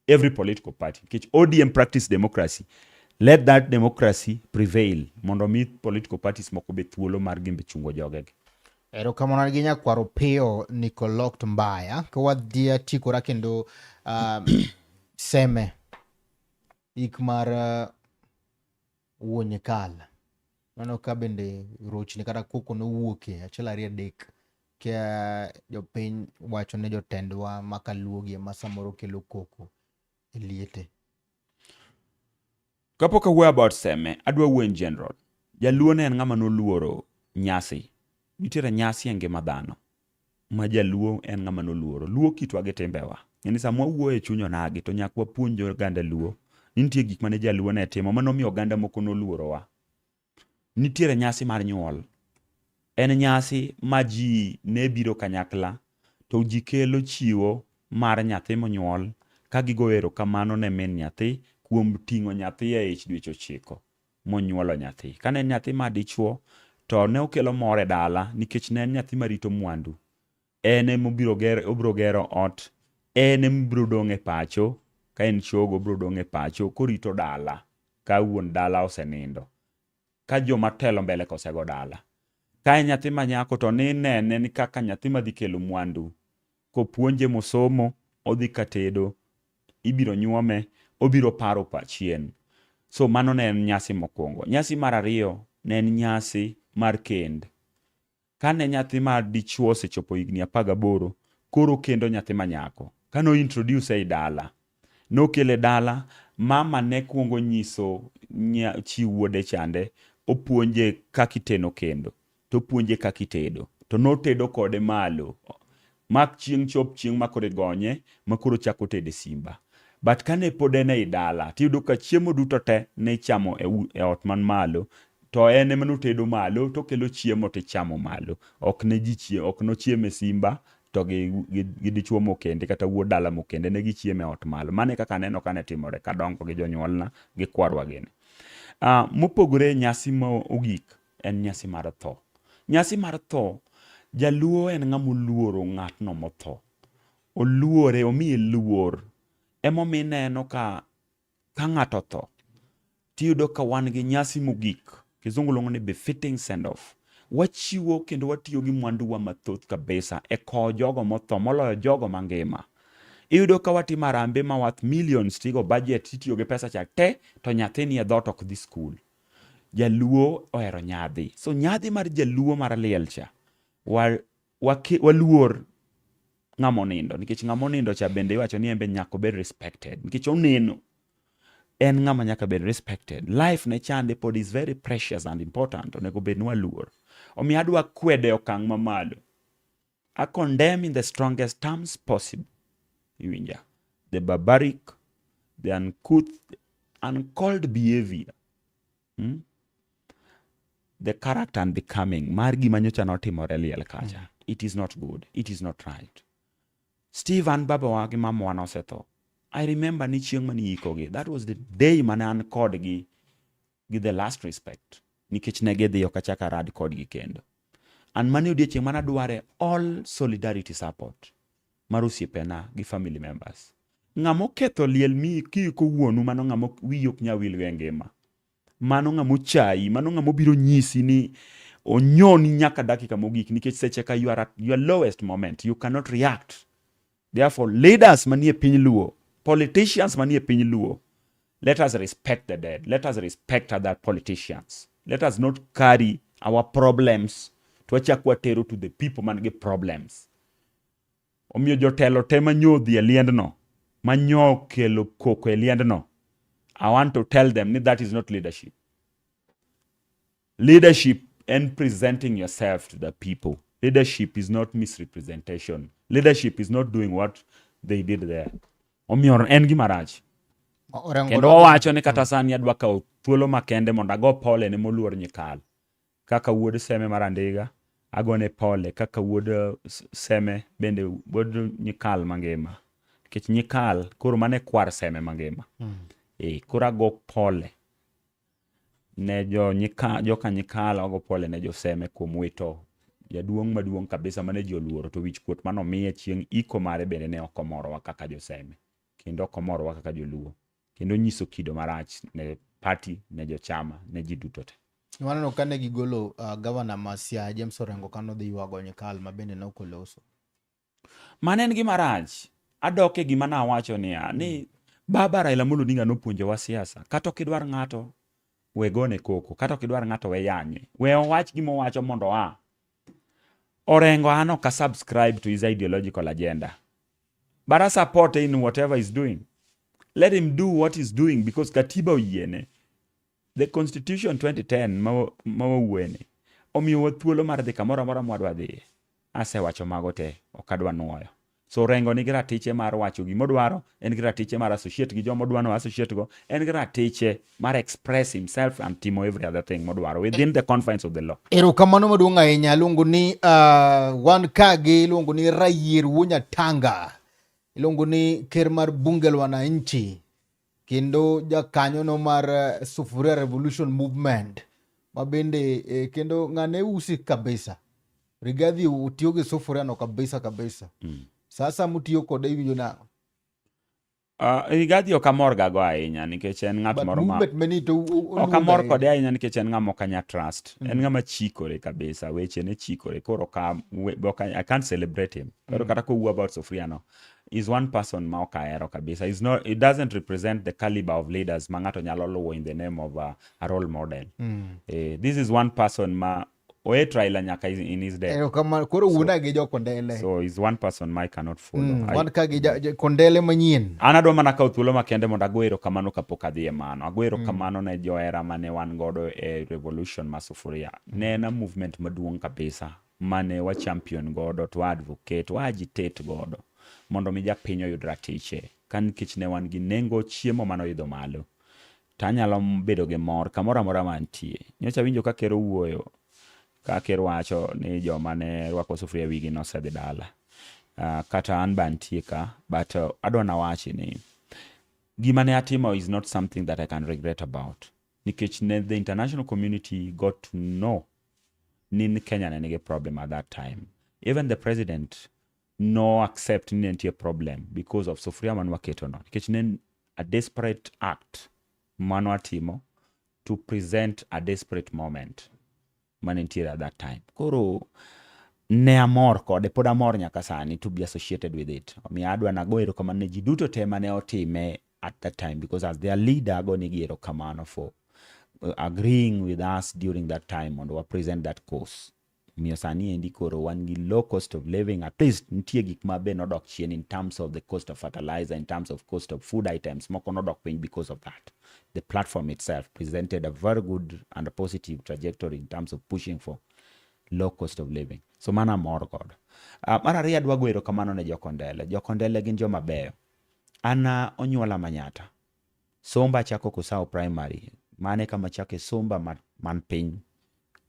every political party. Nikech ODM practice democracy. Let that democracy prevail mondo mi political parties moko be thuolo mar gimbe chungo jogegi. Erokamano ahinya kwaro Opiyo Nicolot Mbaya ka wadhi atikora kendo seme ik mar wuonye kala. Mano ka bende rochni kata koko nowuoke achiel ariyo adek ka jopiny wacho ne jotendwa makaluogi ma samoro kelo koko e liete. Kapok awuoyo about seme, adwa wuoyo in general. Jaluo ne en ng'ama noluoro nyasi. Nitiere nyasi e ngima dhano ma jaluo en ng'ama noluoro. Luo kitwa gi timbewa. Yani sama wawuoyo e chuny onagi to nyaka wapuonj oganda luo. Nitie gik mane jaluo ne timo manomiyo oganda moko noluorowa. Nitiere nyasi mar nyuol. En nyasi ma ji ne biro kanyakla to ji kelo chiwo mar nyathi monyuol ka gigo erokamano ne min nyathi kuom ting'o nyathi e ich dweche 9 monyuolo nyathi. Kane nyathi ma dichuo to ne okelo mor e dala nikech ne en nyathi marito mwandu. En obiro gero ot, en obiro dong' e pacho, ka en chogo obiro dong' e pacho korito dala ka wuon dala osenindo. Ka joma telo mbele kosego dala. Ka en nyathi manyako to nene ni kaka nyathi madhi kelo mwandu. Kopuonje mosomo, odhi katedo, ibiro nyuome, obiro paro pachien. So mano ne en nyasi mokwongo. Nyasi mar ariyo ne en nyasi mar kend. Kane nyathi ma dichuo osechopo higni 18, koro kendo nyathi manyako. Kano introduce ei dala. Nokele dala, mama ne kuongo nyiso chi wuode chande, opuonje kakiteno kendo, to puonje kakitedo, to notedo kode malo. Mak chieng' makore gonye, makoro chako tede simba. But kane pod en ei dala, tiyudo ka chiemo duto te ne chamo e ot man malo, to en ema notedo malo, to kelo chiemo to chamo malo. Ok nochieme simba, to gi dichuo mokende kata wuod dala mokende ne gichieme ot malo. Mane kaka neno kane timore kadongo gi jonyuolna gi kwarwa gini. Mopogore nyasi mogik en nyasi mar tho. Nyasi mar tho, jaluo en ng'ama oluoro ng'atno motho. Oluore, omiye luor. Emomiyo ineno ka ng'ato tho, tiyudo ka wan gi nyasi mogik. Kizungu luongo ni befitting send off. Wachiwo kendo watiyo gi mwanduwa mathoth kabisa e kowo jogo motho moloyo jogo mangima. Iyudo ka watimo arambe ma worth millions, tigo budget titiyo gi pesa cha te, to nyathi ni e dhot ok dhi skul. Jaluo ohero nyadhi. So nyadhi mar jaluo mar liel cha, waluor ng'ama onindo. Nikech ng'ama onindo cha bende iwacho ni embe nyaka bed respected. Nikech oneno, en ng'ama nyaka bed respected. Life ne chande pod is very precious and important. Onego bed nwa luor. Omiyo adwa kwede okang' mamalo. I condemn in the strongest terms possible. Iwinja. The barbaric, the uncouth, uncalled behavior. The character and becoming. Mar gima nyocha notimore liel kacha. It is not good. It is not right. Steve and baba wa gi mama wa nosetho. I remember ni chieng' mani ikogi. That was the day mane an kodgi gi the last respect. Nikech ne gidhiyo kachaka rad kodgi kendo. An mani odiochieng' mana dware all solidarity support mar osiepena gi family members. Ng'amo ketho liel mi kiiko wuonu mano ng'amo wiyi ok nyal wil go e ngima. Mano ng'amo chayi, mano ng'amo biro nyisi ni onyoni nyaka dakika mogik nikech seche ka you are at your lowest moment, you cannot react. Therefore, leaders manie piny luo, politicians manie piny luo, let us respect the dead. Let us respect other politicians. Let us not carry our problems to wachak watero to the people man gi problems. Omiyo jotelo te manyodhi e liendno, manyo kelo koko e liendno, I want to tell them that is not leadership. Leadership and presenting yourself to the people. Leadership is not misrepresentation. Leadership is not doing what they did there. Omiyo en gima rach. Kendo wawacho ni kata sani adwa kawo thuolo makende mondo ago pole ne moluor Nyikal. Kaka wuod Seme Marandiga, agone pole. Kaka wuod Seme bende wuod Nyikal mangima. Nikech Nyikal koro mane kwar Seme mangima. Koro ago pole ne joka Nyikal, ago pole ne jo Seme kuom wito jaduong' maduong' kabisa mane ji oluoro, to wich kuot mano miye chieng' iko mare bende ne ok omorowa kaka jo Seme. Kendo ok omorowa kaka joluo. Kendo nyiso kido marach ne party, ne jo chama, ne ji duto te. Waneno kane gigolo Governor ma Siaya James Orengo kano dhi ywago Nyikal ma bende ne ok oloso. Mane en gima rach. Adoke gima nawacho niya, ni Baba Raila Amolo Odinga nopuonjowa siasa. Kata ok idwar ng'ato, we gone koko. Kata ok idwar ng'ato, we yanye. We owach gima owacho mondo Orengo an ok subscribe to his ideological agenda. But I support him in whatever he's doing. Let him do what he's doing because katiba oyiene. The Constitution 2010 mawuene. Omiyo thuolo mar dhi kamoro amora mwadwa dhiye. Asewacho mago te, ok adwa nuoyo. So Orengo nigi ratiche mar wacho gimodwaro, en gi ratiche mar associate gi joma odwano associate go, en gi ratiche mar express himself and timo every other thing modwaro within the confines of the law. Erokamano maduong' ahinya. Luongo ni wan kagi, luongo ni Rayier Wuonyatanga. Ilongo ni ker mar bunge la wananchi kendo jakanyo no mar Sufuria Revolution Movement mabende kendo ng'ane usi kabisa. Rigathi utiyo gi sufuria no kabisa. Sasa mutiyo kode iwinjo nang'o? Rigathi ok amor gago ahinya nikech en ng'at moro ma ok amor kode ahinya nikech en ng'ama ok anya trust. En ng'ama chikore kabisa, weche ne chikore. Koro I can't celebrate him. Pero kata kowuo about sufuria no, is one person ma ok ahero kabisa. It doesn't represent the caliber of leaders ma ng'ato nyalo luwo in the name of a role model. This is one person ma oet Raila nyaka in his death. Koro wuona gi jokondele. So is one person ma I cannot follow. Wan ka gi kondele manyien. An adwa mana kawo thuolo makende mondo ago erokamano kapok adhi e mano. Ago erokamano ne johera mane wan godo e revolution ma sufuria. Ne en movement maduong' kabisa mane wa champion godo, to advocate, wa agitate godo mondo mi japiny oyud ratiche. Ka nikech ne wan gi nengo chiemo manoidho malo. Tanyalo bedo gi mor kamoro amora mantie. Nyocha winjo ka ker wuoyo, ka ker wacho ni joma ne rwako sufuria wigi nosedhi dala. Kata an bantie ka, but adwa nawachi ni gima ne atimo is not something that I can regret about. Nikech the international community got to know ni Kenya ne nigi problem at that time. Even the president no accept ni nitie problem because of sufuria manwa keto no. Nikech ne a desperate act manwa timo to present a desperate moment manentiere at that time. Koro ne amor kode, pod amor nyaka sani to be associated with it. Omiyo adwa nago erokamano ne ji duto te mane otime at that time, because as their leader ago nigi erokamano for agreeing with us during that time mondo wa present that course. Omiyo sani endi koro wan gi low cost of living, at least nitie gik ma be nodok chien in terms of the cost of fertilizer, in terms of cost of food items, moko nodok piny because of that. The platform itself presented a very good and a positive trajectory in terms of pushing for low cost of living. So mana mor god. Mar ariyo adwa go erokamano ne jokondele. Jokondele gin joma beyo. Ana onyuola Manyata. Somba chako Kusao Primary. Mane kama chake Somba man piny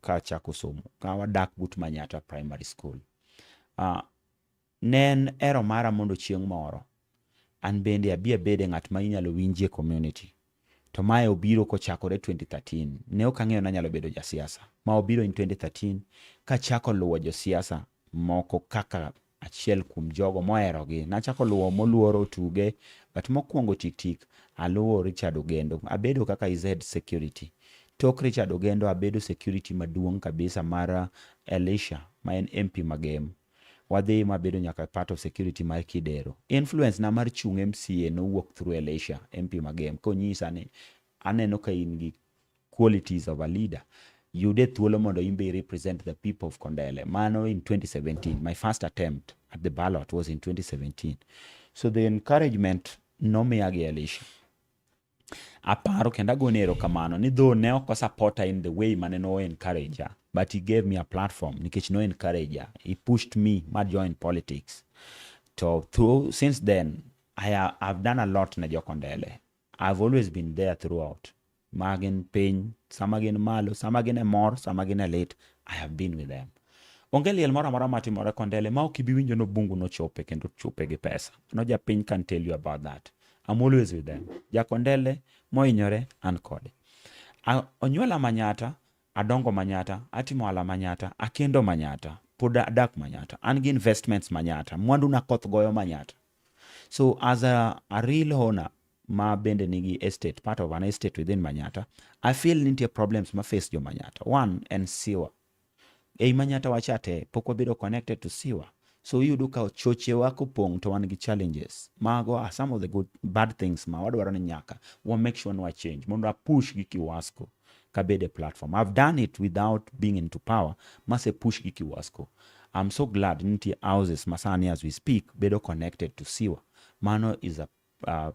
ka chako somo. Ka wadak but Manyata Primary School. Nen ero mara mondo chieng' moro an bende abede ng'at ma inyalo winjie community. To mae obiro kochakore 2013. Ne ok ang'eyo nanyalo bedo jasiasa. Ma obiro in 2013 kachako luwo josiasa moko kaka achiel kuom jogo moherogi. Nachako luwo moluoro tuge, but mokwongo tik aluwo Richard Ogendo. Abedo kaka IZ security. Tok Richard Ogendo abedo security maduong' kabisa mar Elisha ma en MP Magem. Wadhi mabedo nyaka part of security mar Kidero. Influence na mar chung MCA no wuok through Elisha, MP Magem. Konyisa ni aneno ka in gi qualities of a leader. Yude thuolo mondo imbe represent the people of Kondele. Mano in 2017. My first attempt at the ballot was in 2017. So the encouragement no miyagi Elisha. Aparo kenda gone erokamano ni though ne ok supporter in the way mane no encourage, but he gave me a platform nikech no encourage. He pushed me to join politics. So since then I've done a lot na Jokondele. I've always been there throughout. Magin pain, samagin malo, samagin more, samagin late. I have been with them. Ongeli el mora matimore Kondele ma ok ibiwinjo no bungu no chope kendo chope gi pesa. No japiny can tell you about that. I'm always with them. Jakondele moinyore an kode. Onyuola Manyata, adongo Manyata, atimo ala Manyata, akendo Manyata, pod adak Manyata, an gi investments Manyata, mwandu na koth goyo Manyata. So as a real owner, ma bende nigi estate, part of an estate within Manyata, I feel nitie problems ma face jo Manyata. One, and sewer. Ei Manyata wachate, pok wabedo connected to sewer. So you do ka choche wako pong to wan gi challenges. Mago are some of the bad things ma wadwaro ni nyaka. We'll make sure no change. Mondo a push gi Kiwasko kabede platform. I've done it without being into power. Mase push gi Kiwasko. I'm so glad niti houses masani as we speak bedo connected to sewer. Mano is a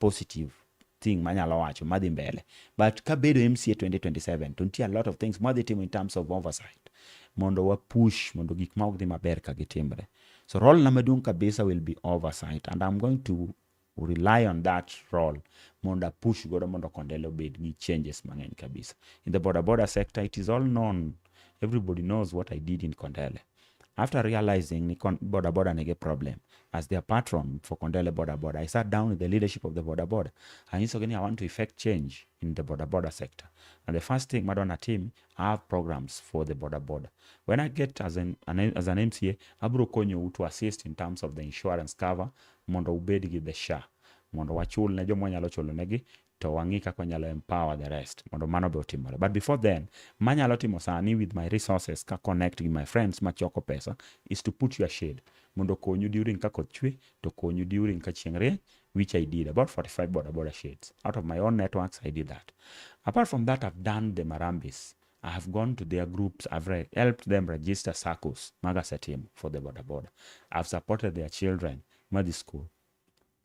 positive thing manyalo wacho madhi mbele. But kabedo MCA 2027 tunti a lot of things madhi timo in terms of oversight. Mondo wa push mondo gik ma ok dhi maber ka gitimbre. So role na maduong' kabisa will be oversight, and I'm going to rely on that role mondo push godo mondo Kondele obed gi changes mang'eny kabisa. In the border sector, it is all known. Everybody knows what I did in Kondele. After realizing ni border nige problem, as their patron for Kondele border, I sat down with the leadership of the border. And it's again, I want to effect change in the border sector. And the first thing, Madonna team, I have programs for the border. When I get as an MCA, abro konyo to assist in terms of the insurance cover, mondo ubedi the SHA, mondo wachul ne jomo nyalo chulo negi, to wangika kwa nyalo empower the rest. Mondo mano be otimore. But before then, manyalo timo sani with my resources ka connect with my friends machoko pesa is to put your shade. Mondo konyu during ka koth chwe, to konyu during ka chieng' rieny, which I did, about 45 border shades. Out of my own networks, I did that. Apart from that, I've done the Marambis. I have gone to their groups. I've helped them register SACCOs, Magasa team, for the border. I've supported their children, Madi School.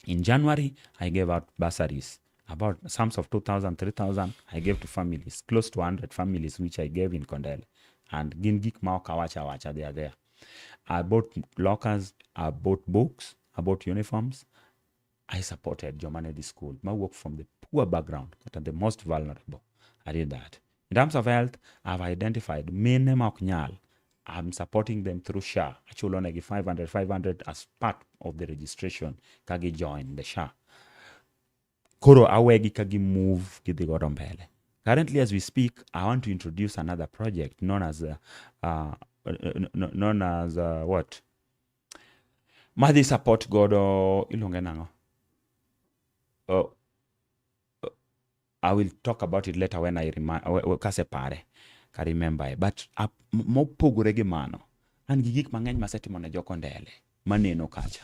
In January, I gave out bursaries. About sums of 2,000, 3,000, I gave to families, close to 100 families, which I gave in Kondele. And Gingik Mao Kawacha, they are there. I bought lockers, I bought books, I bought uniforms. I supported Jomanedi School. My work from the poor background, that are the most vulnerable. I did that. In terms of health, I've identified many Nyal. I'm supporting them through SHA. Actually, only 500 as part of the registration. Kagi join the SHA. Koro awegi kagi move kidi gorombele. Currently, as we speak, I want to introduce another project known as what? Madi support godo ilongenango. I will talk about it later when I remember. But mopogore gi mano, an gi gik mang'eny masetimo ne Jokondele maneno kacha.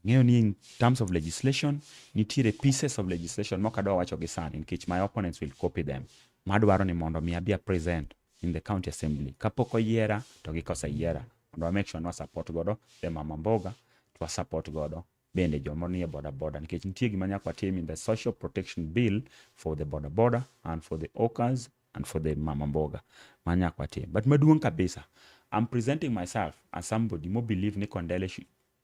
Ng'eyo ni in terms of legislation, nitiere pieces of legislation mok adwa wacho gi sani nikech my opponents will copy them. Madwaro ni mondo mi abia present in the county assembly. Kapok oyiera to gikosa yiera. Mondo make sure no support godo the mama mboga to support godo bende jomo nie border nikech nitie gima nyaka watim in the social protection bill for the border and for the hawkers and for the mama mboga manyaka watim. But maduong' kabisa, I'm presenting myself as somebody who believe ni Kondele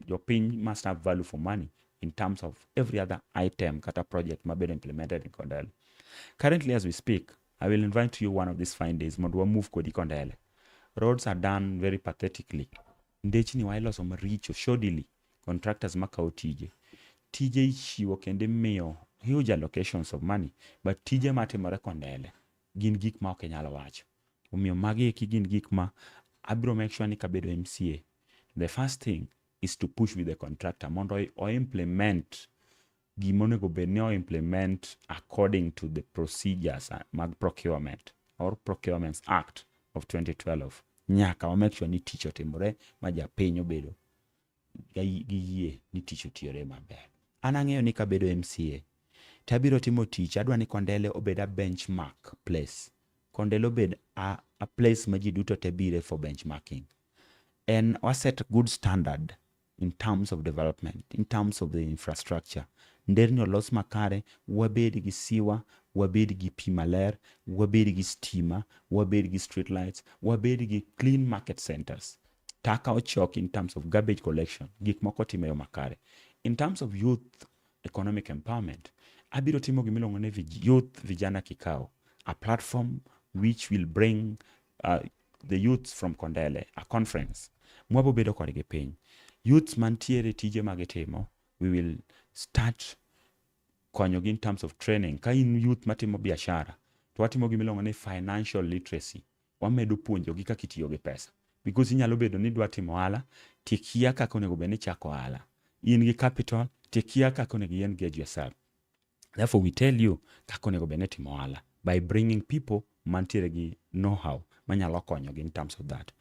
your pin must have value for money in terms of every other item kata project mabedo implemented in Kondele. Currently, as we speak, I will invite you one of these fine days mondo move kodi Kondele. Roads are done very pathetically. Ndechini wailoso maricho, shoddily. Contractors makao tije. tije ichiwo kendo imiyo huge allocations of money, but tije matimore kondele gin gik ma ok inyalo wacho. Omiyo magi eki gin gik ma abiro make sure ni kabedo MCA, the first thing is to push with the contractor mondo o implement gimonego bed ni o implement according to the procedures mag procurement or Procurements Act of 2012. Nyaka o make sure ni tich otimore ma japiny obedo gi yie ni tich otiyore maber. An ang'eyo ni kabedo MCA tabiro timo tich, adwa ni Kondele obed a benchmark place. Kondele obed a place ma ji duto te bire for benchmarking. And we set good standard in terms of development, in terms of the infrastructure. Nderni olos makare, wabed gi siwa, wabed gi pi maler, wabed gi stima, wabed gi street lights, wabed gi clean market centers. Taka ochok in terms of garbage collection, gik moko timeyo makare. In terms of youth economic empowerment, abiro timo gimilongo ne youth vijana kikao, a platform which will bring the youths from Kondele, a conference. Mwabo bedo kodgi piny. Youths mantiere tije magitimo, we will start konyogi in terms of training. Ka in youth matimo biashara, to watimo gimilongo ne financial literacy. Wamedo puonjogi kaka itiyo gi pesa. Because inyalo bedo ni dwa timo ohala, tikia kaka onego bed ni chako ohala. In gi capital, tikia kaka onego engage yourself. Therefore, we tell you kaka onego bed ni timo ohala by bringing people mantiere gi know-how manyalo konyogi in terms of that.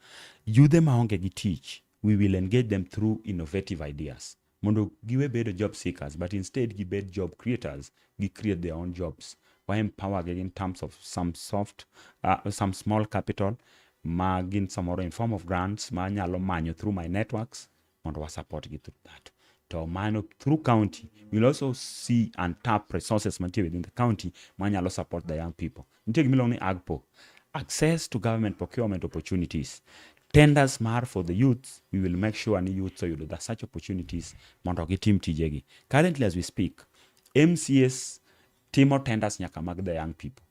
Yudhe maonge gi tich, we will engage them through innovative ideas. Mondo giwe bedo job seekers, but instead gibed job creators, create their own jobs. Why empower in terms of some small capital, magin samoro in form of grants, ma nyalo manyo through my networks, mondo wa support gi through that. To mano through county, we'll also see and tap resources material within the county, ma nyalo support the young people. Ntie gimilong ni AGPO, access to government procurement opportunities. Tenders mar for the youths, we will make sure any youths so that such opportunities mondo gitim tijegi. Currently as we speak, MCS timo tenders nyaka mag the young people.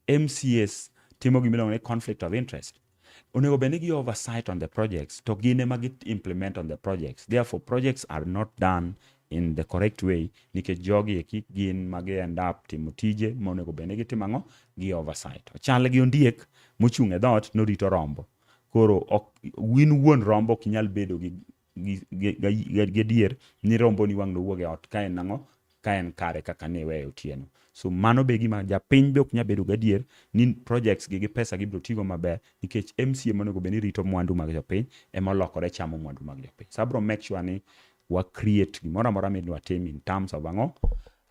MCS timo gimilong ni conflict of interest. Onego bed ni gi oversight on the projects, to gine magi implement on the projects. Therefore, projects are not done in the correct way, nikech jogi eki gin magi end up timo tije monego bed ni gitimango gi oversight. Ochal gi ondiek mochung' e dhot norito rombo. Koro win wuon rombo kinyal bedo gi dier ni rombo ni wang' no wuoge ot kaen nango kaen kare kaka ne weyo otieno. So mano be gima japiny be ok nya bedo gadier ni projects gi pesa gibiro tigo maber, nikech MCA monego bed ni rito mwandu mag jopiny ema olokore chamo mwandu mag jopiny. So abro make sure ni wa create gimoro amora midwa tim in terms of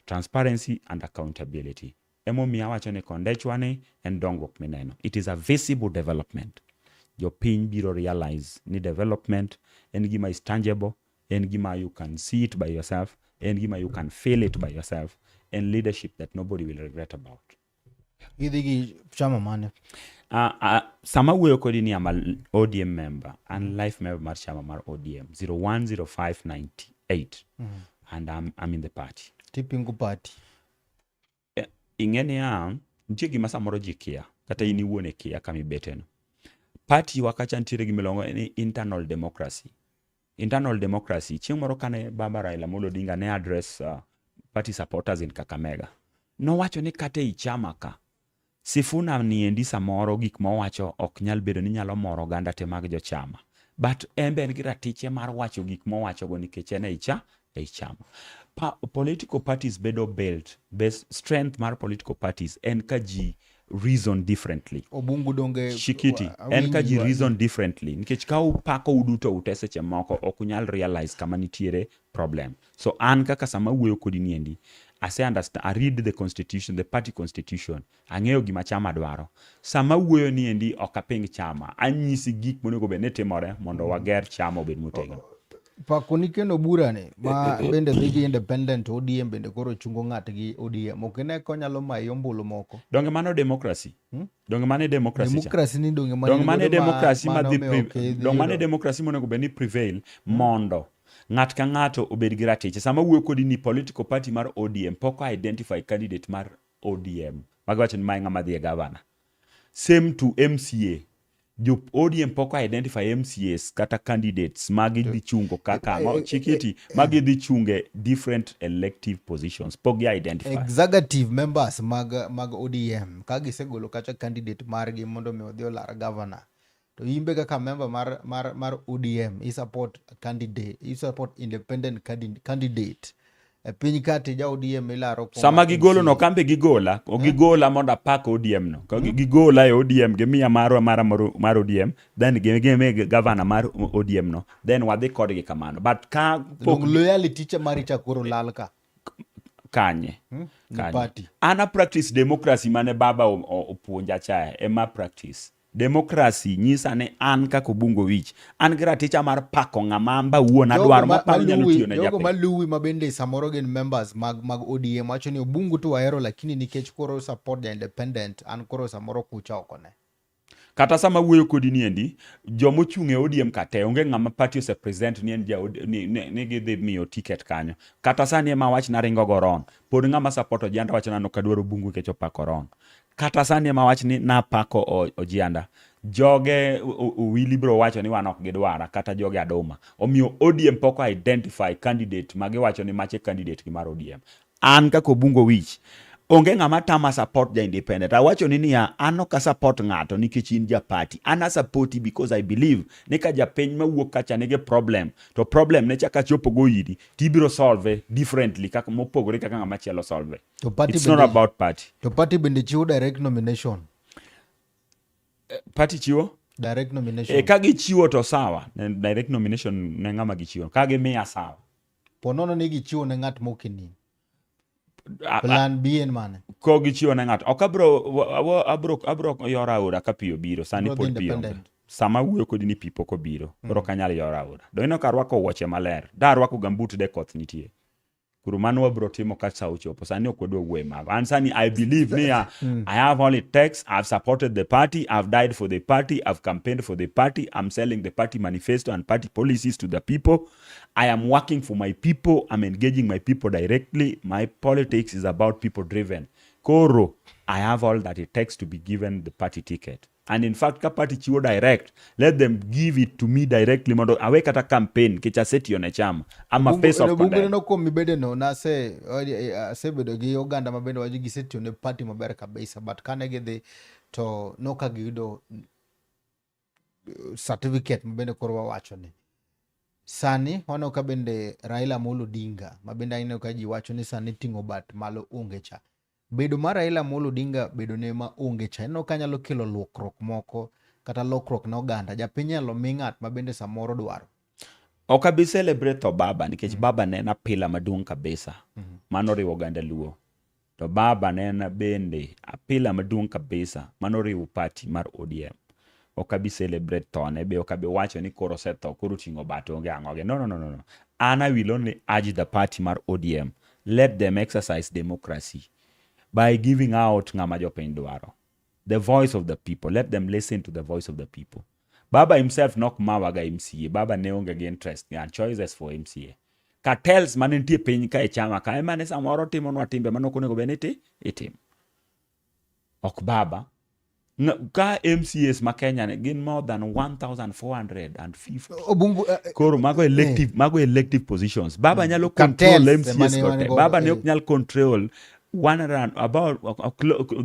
transparency and accountability. Emomiyo awacho ni Kondechwa ni en dongruok mineno. It is a visible development. Jopiny biro realize ni development en gima is tangible, en gima you can see it by yourself, en gima you can feel it by yourself, and leadership that nobody will regret about. Idhi gi chama mane? Sama wuoyo kodi ni am a ODM member and life member mar chama mar ODM 010598 and I'm in the party. Tipingu party. Ing'eni nitie gima samoro ji kia kata in iwuon e kia kama ibeteno. Party wakacha nitiere gimilongo ni internal democracy. Internal democracy, chieng' moro kane Baba Raila Amolo Odinga ne address party supporters in Kakamega, nowacho ni kata i chama ka Sifuna niendi samoro gik mowacho ok nyal bedo ni nyalo moro oganda te mag jochama, but embe en gi ratiche mar wacho gik mowacho go nikech en e chama. Political parties bedo built, best strength mar political parties en ka ji reason differently. Obungu donge Shikiti en ka ji reason differently, nikech ka upako uduto ute seche moko ok unyal realize kama nitiere problem. So an kaka sama wuoyo kodi niendi, I read the constitution, the party constitution, ang'eyo gima chama dwaro. Sama wuoyo niendi ok aping chama, anyisi gik monego bed ni timore mondo wager chama obed motegno. Pakoni kendo burane ma bende dhigi independent ODM bende koro chungo ng'at gi ODM. Ok ine konyalo mayo ombulu moko. Donge mano democracy? Donge mano democracy? Democracy ni donge mano democracy donge mano democracy monego bed ni prevail mondo ng'at ka ng'ato obed gi ratiche. Sama wuoyo kodi ni political party mar ODM pok identify candidate mar ODM. Magawacho ni mae ng'ama dhi e governor. Same to MCA. jo ODM pok identify MCAs kata candidates magi dhi chungo kaka chikiti magi dhi chunge different elective positions pok gi identify executive members mag ODM ka gisegolo kacha candidate margi mondo mi odhi olar governor, to imbe kaka member mar ODM i support candidate, i support independent candidate e piny kati ja ODM ilaro sama gigolo no kambe gigola o gigola mondo apak ODM no ka gigola e ODM gimiya mar ODM then gime governor mar ODM no then wadhi kodgi kamano but ka loyalty cha mari chakoro lal ka kanye party ana practice democracy mane baba opuonja cha ema practice democracy nyisa ne an kaka Obungo Wich an gi raticha mar pako ng'ama amba wuon adwaro maparo nyalo tiyo ne jogo maluwi mabende samoro gin members mag ODM wacho ni Obungu tu wahero lakini nikech koro support the independent an koro samoro kucha okone kata sama wuoyo kodi niendi jomo chunge ODM kate onge ng'ama party ose present ni en ni gidhi miyo ticket kanyo kata sani ema wach na ringo goron pod ng'ama support ojanda wacho nano kadwaro Obungu kecho pako ron kata sani ema wach ni na pako ojanda joge Willy bro wacho ni wan ok gidwara kata joge adoma omiyo ODM poko identify candidate magi wacho ni mache candidate gi mar ODM an kaka Obungo Wich onge ng'ama tama support ja independent awacho ni niya an ok support ng'ato nikech in ja party ana support because I believe ni ka japiny mawuok kacha nigi problem to problem ne chaka chopo go iri tibiro solve differently kaka mopogore kaka ng'ama chielo solve it's not about party to party bende chiwo direct nomination party chiwo direct nomination ka gichiwo to sawa direct nomination ne ng'ama gichiwo ka gimiya sawa ponono ni gichiwo ne ng'at mokini plan B en mane ko gichiwo ne ng'ato ok abro yora aora ka piyo biro sani pod piyo sama wuoyo kodi ni pi pok obiro koro kanyal yora aora do ino ka rwako wuoche maler da rwako gambut de koth nitie kuru mano wabro timo ka sa uchopo sani ok wadwa wuoyo mago an sani I believe ni I have all it takes. I've supported the party, I've died for the party, I've campaigned for the party, I'm selling the party manifesto and party policies to the people. I am working for my people, I'm engaging my people directly. My politics is about people driven. Koro, I have all that it takes to be given the party ticket. And in fact, ka party chiwo direct, let them give it to me directly. Mondo awe kata campaign, kicha seti yone chama. I'm a face of conduct. Bungu no ko mibede no, na se bedo gi oganda mabende waji gi seti yone party maber kabisa. But kane gidhi to no ka giyudo certificate mabende koro wacho ni. Sani, wano ka bende Raila Amolo Odinga, mabende ino ka ji wacho ni sani tingo bat malo unge cha. Bedo mar Raila Amolo Odinga bedo ne ma onge cha eno kanyalo kelo lokruok moko kata lokruok na oganda japiny nyalo mi ng'at ma bende samoro dwaro ok abi celebrate to baba nikech baba ne en apila maduong' kabisa manoriwo oganda luo to baba ne en bende apila maduong' kabisa manoriwo party mar ODM ok abi celebrate to ne be ok abi wacho ni koro setho koro ting'o bat onge ang'oge no and I will only urge the party mar ODM let them exercise democracy by giving out ng'ama jopiny dwaro. The voice of the people. Let them listen to the voice of the people. Baba himself nok mawaga MCA. Baba ne onge gi interest and choices for MCA. Cartels manentie piny ka e chama ka emane samoro timonwa timbe manokonego beniti itim. Ok baba. Ka MCAs ma Kenya gin more than 1,450. Koro mago elective positions. Baba nyalo control MCAs kote. Baba ne ok nyal control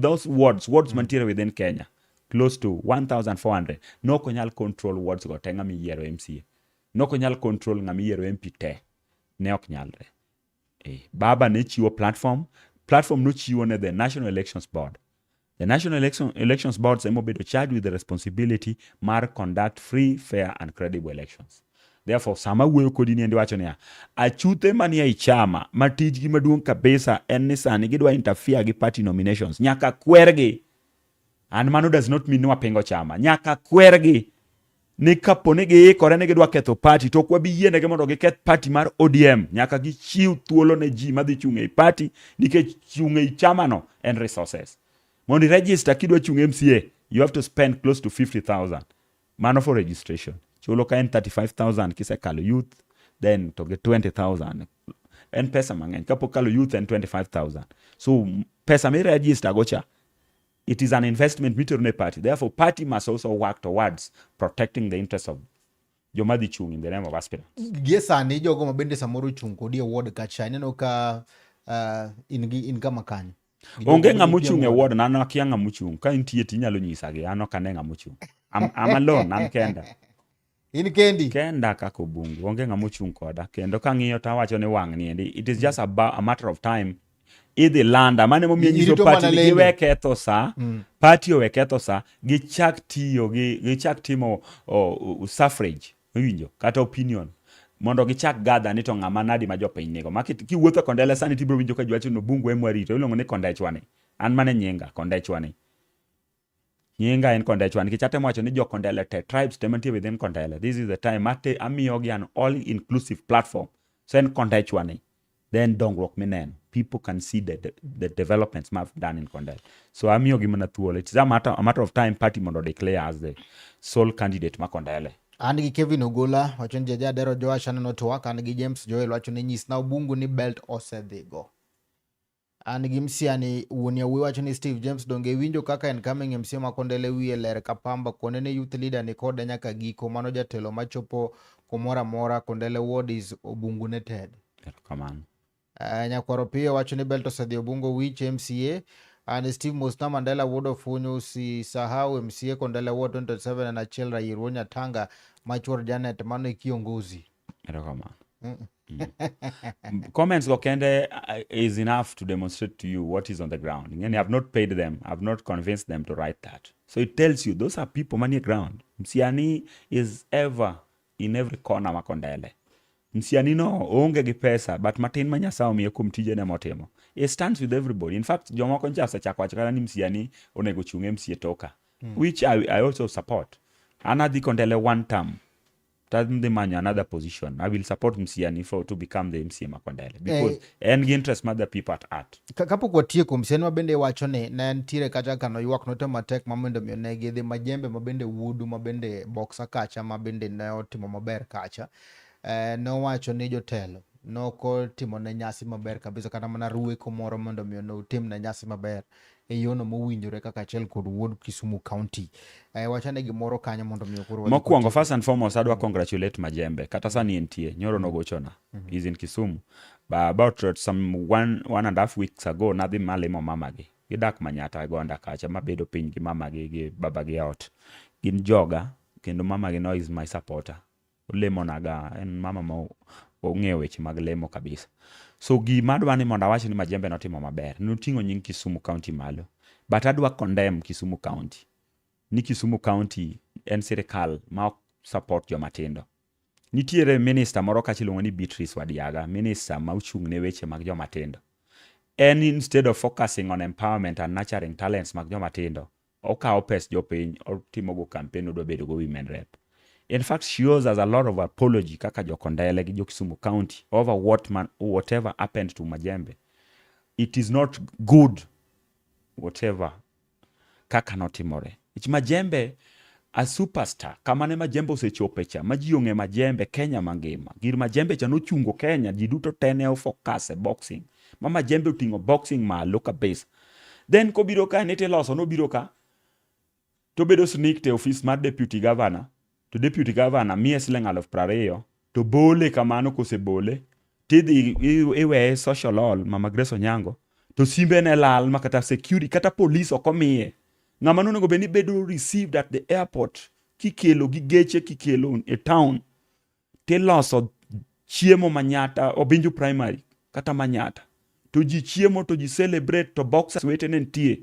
those wards material within Kenya, close to 1,400. No konyal control wards go tenga mi yero MCA. No konyal control ngami yero MP te. Ne ok nyalre. Baba ne chiwo platform no chiwo ne the National Elections Board. The National Elections Board emo bedo charged with the responsibility mar conduct free, fair and credible elections. Therefore, sama wuoyo kodi ni endi wacho niya, achuthe manie i chama, matijgi maduong' kabisa en ni sani gidwa interfere gi party nominations. Nyaka kwergi. And mano does not mean wapingo chama. Nyaka kwergi. Ni kapo ni giikore ni gidwa ketho party, to kwa biyienegi mondo giketh party mar ODM. Nyaka gichiw thuolo ne ji madhi chung'e i party, nikech chung'e i chama no en resources. Mondo register kidwa chung'e MCA, you have to spend close to 50,000. Mano for registration. Chulo ka en 35,000 kisekalo youth, then to get 20,000. En pesa mang'eny. Kapo kalo youth en 25,000. So pesa mi register gocha It is an investment mitero party. Therefore, party must also work towards protecting the interests of joma dhi chung in the name of aspirants. Gie sani jogo mabende samoro chung kodi e ward kacha ineno ka in kama kanyo. Onge ng'ama ochung' e ward na an akia ng'ama ochung'. Ka intie tinyalo nyisa gi, an ok ane ng'ama ochung'. I'm alone, an kenda. In kendi? Kenda kaka Obungu, onge ng'ama ochung' koda. Kendo kang'iyo tawacho ni wang' niendi, it is just about a matter of time. Idhi landa, mane momiyo nyiso party giwe ketho sa, party owe ketho sa, gichak timo suffrage, winjo, kata opinion. Mondo gichak gather ni to ng'ama nadi ma jopiny nigo. Ma kiwuotho Kondele sani tibiro winjo ka jwacho no Obungu ema rito, iluongo ni Kondechwani. An mane nyinga, Kondechwani. Nyinga en Kondechwani. Kichatemo wacho ni jo Kondele te, tribes te mantie within Kondele. This is the time amiyogi an all-inclusive platform. So en Kondechwani. Then dongruok mineno. People can see the developments I've done in Kondele. So amiyogi mana thuolo. It's a matter of time party mondo declare as the sole candidate ma Kondele. An gi Kevin Ogola wacho ni jaja dero Joash aneno to wak, an gi James Joel wacho ni nyis na Obungu ni belt osedhigo. An gi Msiani wuoni awuoyi wacho ni Steve James donge winjo kaka incoming MC ma Kondele wiye ler ka pamba kone ni youth leader ni kode nyaka giko, mano jatelo machopo kumora mora. Kondele ward is Obungu neted. Come on. Nyakwaro pia wacho ni belt osedhi Obungu which MCA. And Steve Musna Mandela ward of Funyo, usisahau MCA Kondele ward 27 and Achel Raironya Tanga Machwar Janet mano kiongozi. Comments Lokende is enough to demonstrate to you what is on the ground. And I have not paid them. I have not convinced them to write that. So it tells you those are people money ground. Msiani is ever in every corner ma Kondele. Msiani no onge gi pesa but matin manyasao miye kum tije ne motimo. It stands with everybody. In fact, jomoko njasa chakwa chakana ni Msiani onego chunge MCA toka. Which I also support. Another Kondele one term. Doesn't demand another position. I will support Msiani to become the MCA Makondele because and interest other people at art. Kapo kwa tieko Msiani mabende wacho ne na ntire kacha kano yuak note matek mamendo mionege the majembe mabende wudu mabende boxa kacha mabende na otimo maber kacha. No wacho ni jotelo no ko timo na nyasi maber kabisa kana mana ruwe komoro mondo miono tim na nyasi maber e yono mowinjore kaka achiel kod wuod Kisumu County. Wachane gimoro kanyo mondo miyo koro mokwongo first and foremost adwa congratulate Majembe kata sani entie nyoro nogochona is in Kisumu but about some one and a half weeks ago nadhi malimo mamagi gidak Manyata gonda kacha mabedo piny gi mamagi gi babagi ot gin joga kendo mamagi no is my supporter olemo naga en mama mo ong'eyo weche mag lemo kabisa. So gima adwa ni mondo awach ni Majembe notimo maber. Noting'o nying Kisumu County malo. But adwa condemn Kisumu County. Ni Kisumu County en sirikal ma ok support joma tindo. Nitiere minister moro kachiluongo ni Beatrice Wadiaga, minister ma ochung' ne weche mag joma tindo. And instead of focusing on empowerment and nurturing talents mag joma tindo, okawo pes jopiny otimo go campaign odwa bedo go women rep. In fact, she owes us a lot of apology kaka jo Kondele gi jo Kisumu County over whatever happened to Majembe. It is not good whatever kaka notimore. Ich Majembe a superstar kamane Majembe osechope cha maji onge Majembe Kenya mangima. Gir Majembe cha nochungo Kenya ji duto tene o focus e boxing. Ma Majembe utingo boxing malo kabisa. Then kobiro ka nete loso no biro ka to bedo sneak te office mar deputy governor. To deputy governor miye siling 20,000 to bole kamano kose bole tidhi iwe social hall Mama Grace Onyango to simbe ne lal makata security kata police okomiye ng'ama nonego beni bedo received at the airport kikelo gi geche kikelo e town tiloso chiemo Manyata Obinju primary kata Manyata to ji chiemo to ji celebrate to boxers wetene ntie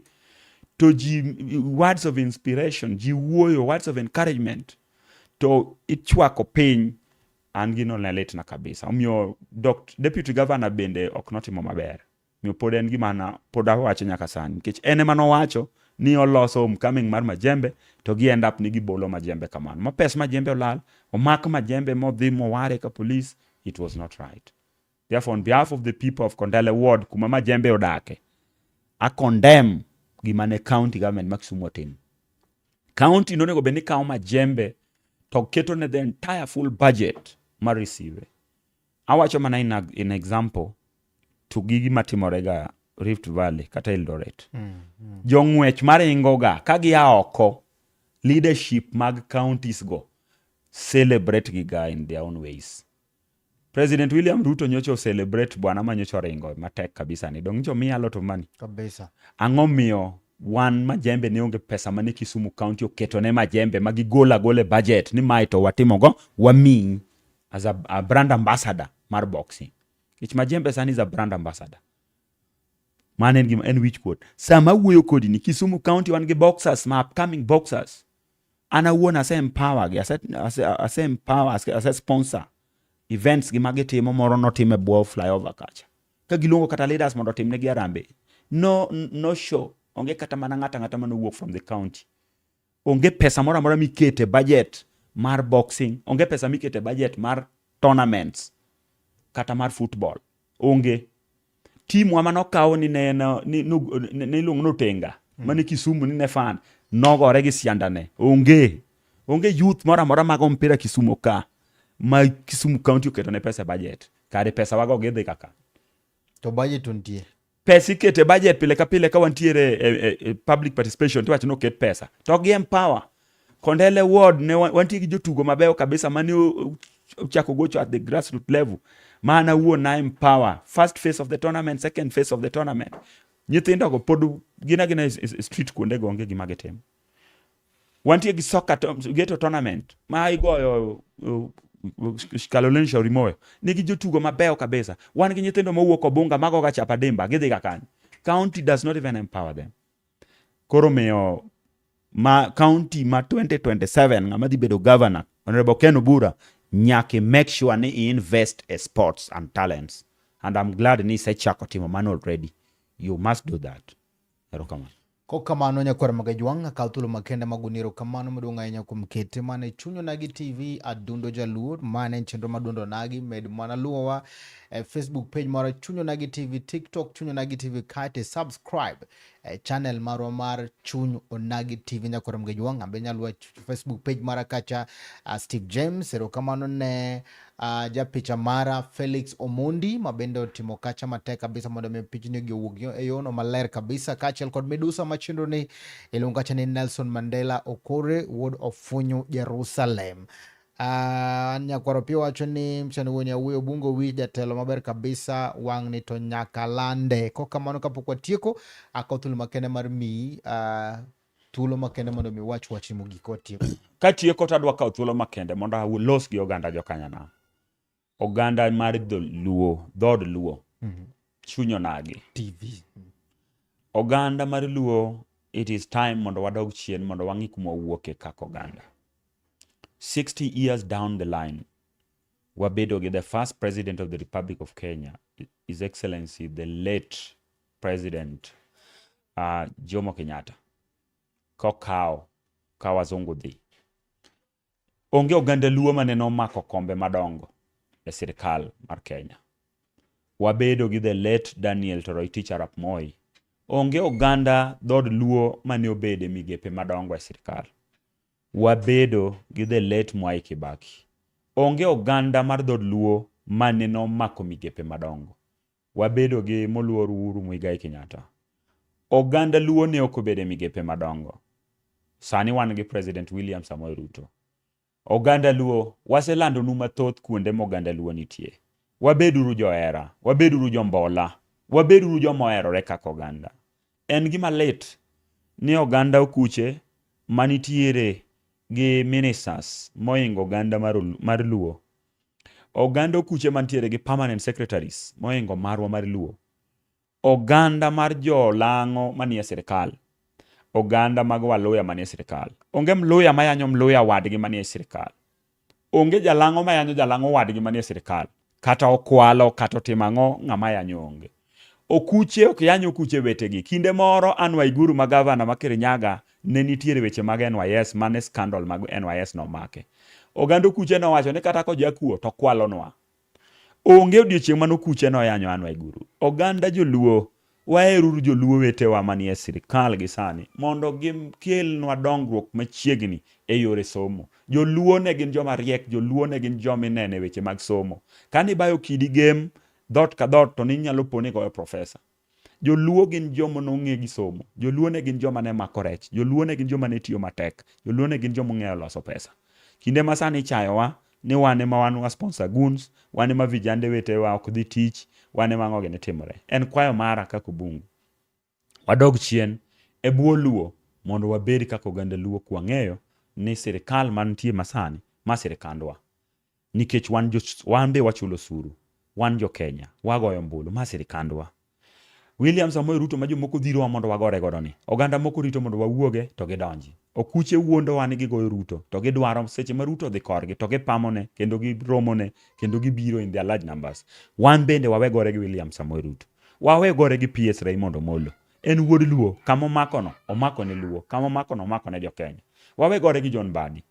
to ji words of inspiration ji wuoyo words of encouragement to ichwako piny an gino lelit na kabisa. Omiyo deputy governor bende ok notimo maber. Omiyo pod en gimana pod awacho nyaka sani. Nikech ene mano wacho ni oloso homecoming mar Majembe to gi end up ni gibolo Majembe kamano. Ma pes Majembe olal, omak Majembe modhi moware ka police, it was not right. Therefore, on behalf of the people of Kondele ward kuma Majembe odake, I condemn gimane county government ma Kisumu otimo. County nonego beni kawo Majembe to keto ne the entire full budget ma receive. Awacho mana in example to gigi matimorega Rift Valley kata Eldoret. Jong'wech maringoga ka gia oko, leadership mag counties go celebrate giga in their own ways. President William Ruto nyocho celebrate bwana manyocho ringo matek kabisa ni dong nyocho miya a lot of money kabisa. Ang'o miyo wan Majembe ne onge pesa mane Kisumu County oketo ne Majembe magi gola gole budget ni mae to watimo go wami as a brand ambassador mar boxing. Kich Majembe sani is a brand ambassador. Man en which quote. Sama wuoyo kodi ni Kisumu County wan gi boxers ma upcoming boxers. Ana wuon ase empower gi ase empower ase sponsor events gi magitimo moro notime bwo flyover kacha. Ka giluongo kata leaders mondo timne gi arambe. No show. Onge kata mana ng'ata mano wuok from the county. Onge pesa moro amora mikete budget mar boxing. Onge pesa mikete budget mar tournaments kata mar football. Onge. Team wa mano kawo ni ne luongo notenga. Mane Kisumu ni ne fan. Nogore gi siandane. Onge youth moro amora mag mpira Kisumu ka. Ma Kisumu County oketo ne pesa budget. Kare pesa wago gidhi kaka. To budget untie. Pesa ikete budget pile ka pile ka wantiere public participation to wacho no ket pesa. To gi empower. Kondele Ward ne wantie gi jotugo mabeyo kabisa mane uchako gocho at the grassroots level. Mana wuon na empower. First phase of the tournament, second phase of the tournament. Nyithindo go pod gina street kuonde go onge gima gitimo. Wantie gi soccer geto tournament. Ma igoyo Kaloleni Shauri Moyo. Nigi jotugo mabeyo kabisa. Wan gi nyithindo mowuok Obunga mago ga chapa demba gidhi ga kanyo. County does not even empower them. Koro miyo ma county ma 2027 ng'ama dhi bedo governor Honorable Ken Obura nyaka make sure ni invest in sports and talents. And I'm glad ni sechako timo mano already. You must do that. Erokamano. Kokamano nyakwar magajwang kautulo makende maguniro kamano madunga inya kumkete mane chunyo nagi TV adundo jaluo mane chendro madundo nagi med mana luwa Facebook page mara chunyo nagi TV, TikTok chunyo nagi TV kate subscribe channel maro mar chunyo nagi TV nyakwar magajwang ambenya luwa Facebook page mara kacha Steve James erokamano ne japicha mara Felix Omondi mabendo timo kacha matek kabisa mondo me pichni gi wugyo eyono maler kabisa kachel kod medusa machendo ni ilungacha ni Nelson Mandela Okore Ward of Funyu Jerusalem. Nyakwaro pia wacho ni mchani wenye uwe bungo wija telo maber kabisa wang ni to Nyakalande kokamano kapokwa tieko akautul makene marmi thuolo makende mondo mi wach mugiko tieko. Ka tieko tadwa kawo thuolo makende mondo los gi oganda jokanyana. Oganda mar dhod Luo chunyo nagi TV. Oganda mar Luo, it is time mondo wadog chien mondo wangi kuma wuoke kaka oganda. 60 years down the line, wabedo gi the first president of the Republic of Kenya, His Excellency the late President Jomo Kenyatta. Ka wazungu dhi. Onge oganda Luo mane nomako kombe madongo e sirikal mar Kenya. Wabedo gi the late Daniel Toroitich Arap Moi. Onge oganda dhod Luo mane obede migepe madongo e sirikal. Wabedo gi the late Mwai Kibaki. Onge oganda mar dhod Luo mane nomako migepe madongo. Wabedo gi moluor Uhuru Muigai Kenyatta. Oganda Luo ne ok obede migepe madongo. Sani wan gi President William Samoei Ruto. Oganda Luo, waselando nu mathoth kuonde moganda Luo nitie. Wabeduru johera, wabeduru jombola, wabeduru jomoherore kaka oganda. En gima lit ni oganda okuche manitiere gi ministers moingo oganda mar Luo. Oganda okuche mantiere gi permanent secretaries moingo marwa mar Luo. Oganda mar jolang'o manie sirikal. Oganda mag Waluya manie sirikal. Onge Mluya mayanyo Mluya wadgi manie sirikal. Onge jalang'o mayanyo jalang'o wadgi manie sirikal. Kata okwalo kata otimang'o ng'ama yanyo onge. Okuche ok yanyo okuche wetegi. Kinde moro Anne Waiguru ma gavana ma Kirinyaga ne nitiere weche mag NYS mane scandal mag NYS nomake. Oganda okuche nowacho ni kata kojakuo to kwalonwa. Onge odiochieng' mano okuche no yanyo Anne Waiguru. Oganda joluo waheruru joluo wetewa manie sirikal gi sani mondo gikelnwa dongruok machiegni e yore somo. Joluo ne gin joma riek, joluo ne gin joma inene weche mag somo. Kani bayo kidi game dot ka dot to ninyalo pone goyo profesa. Joluo gin joma nong'e gi somo. Joluo ne gin joma ne mako rech. Joluo ne gin joma ne tiyo matek. Joluo ne gin joma ong'eyo loso pesa. Kinde ma sani ichayowa ni wan ema wan wa sponsor goons, wan ema vijande wetewa ok dhi tich, wan ema ang'o gini timore. En kwayo mara kaka Obungu. Wadog chien e bwo luo mondo wabed kaka oganda luo kwang'eyo ni sirikal mantie masani ma sirikandwa. Nikech wan be wachulo osuru. Wan jo Kenya. Wagoyo ombulu ma sirikandwa. William Samoei Ruto ma jomoko dhirowa mondo wagore godo ni. Oganda moko rito mondo wawuoge to gidonji. Okuche wuondowa ni gigoyo Ruto to gidwaro seche ma Ruto dhi korgi to gipamone kendo giromone kendo gibiro in their large numbers. Wan bende wawe gore gi William Samoei Ruto. Wawe gore gi PS Raymond Omolo. En wuod luo, kama omakono, omako ne luo, kama omakono, omako ne jo Kenya. Wawe gore gi John Mbadi.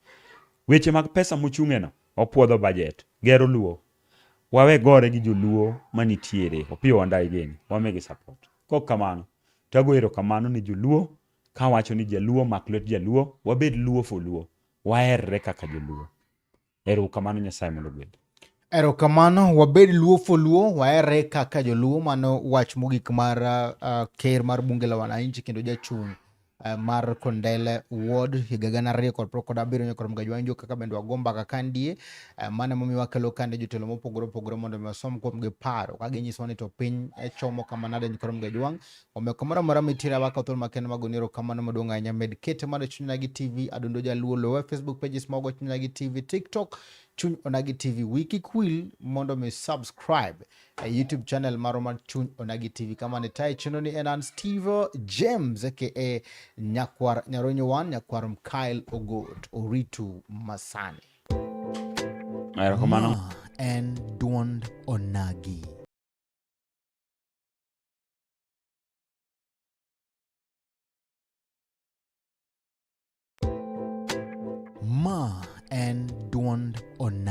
Weche mag pesa mochung'eno, opuodho budget, gero luo. Wawe gore gi joluo manitiere, Opiyo Wandayi gini, wamegi support. Kok kamano, tago erokamano ni joluo, kawacho ni jaluo mak lwet jaluo, wabed luo for luo, waherre kaka joluo. Erokamano Nyasaye mondo ogwedhi. Erokamano, wabed luo for luo, waherre kaka joluo. Mano wach mogik mar ker mar bunge la wananchi kendo jachung' mar Kondele Ward higa 2017 nyakoro mgajwanjo kaka bende wagomba kakandie mane momiyo wakelo kande jotelo mopogore opogore mondo wasom kuom gi paro ka ginyiso ni to piny chomo kama nade nyakoro mgajwang omiyo kamoro amora mitira waka thol makende magonero kamano maduong' ahinya med kete mar Chuny Onagi TV adundo jaluo lowe Facebook pages mogo Chuny Onagi TV TikTok Chuny Onagi TV wiki kwil mondo mi subscribe YouTube channel mar Chuny Onagi TV kama ni tai chino ni enan Steve James aka Nyakwar Nyaronyo One Nyakwar Mkael Ogot Oritu Masani. Erokamano. Ma en duond Onagi. Ma en duond Onagi.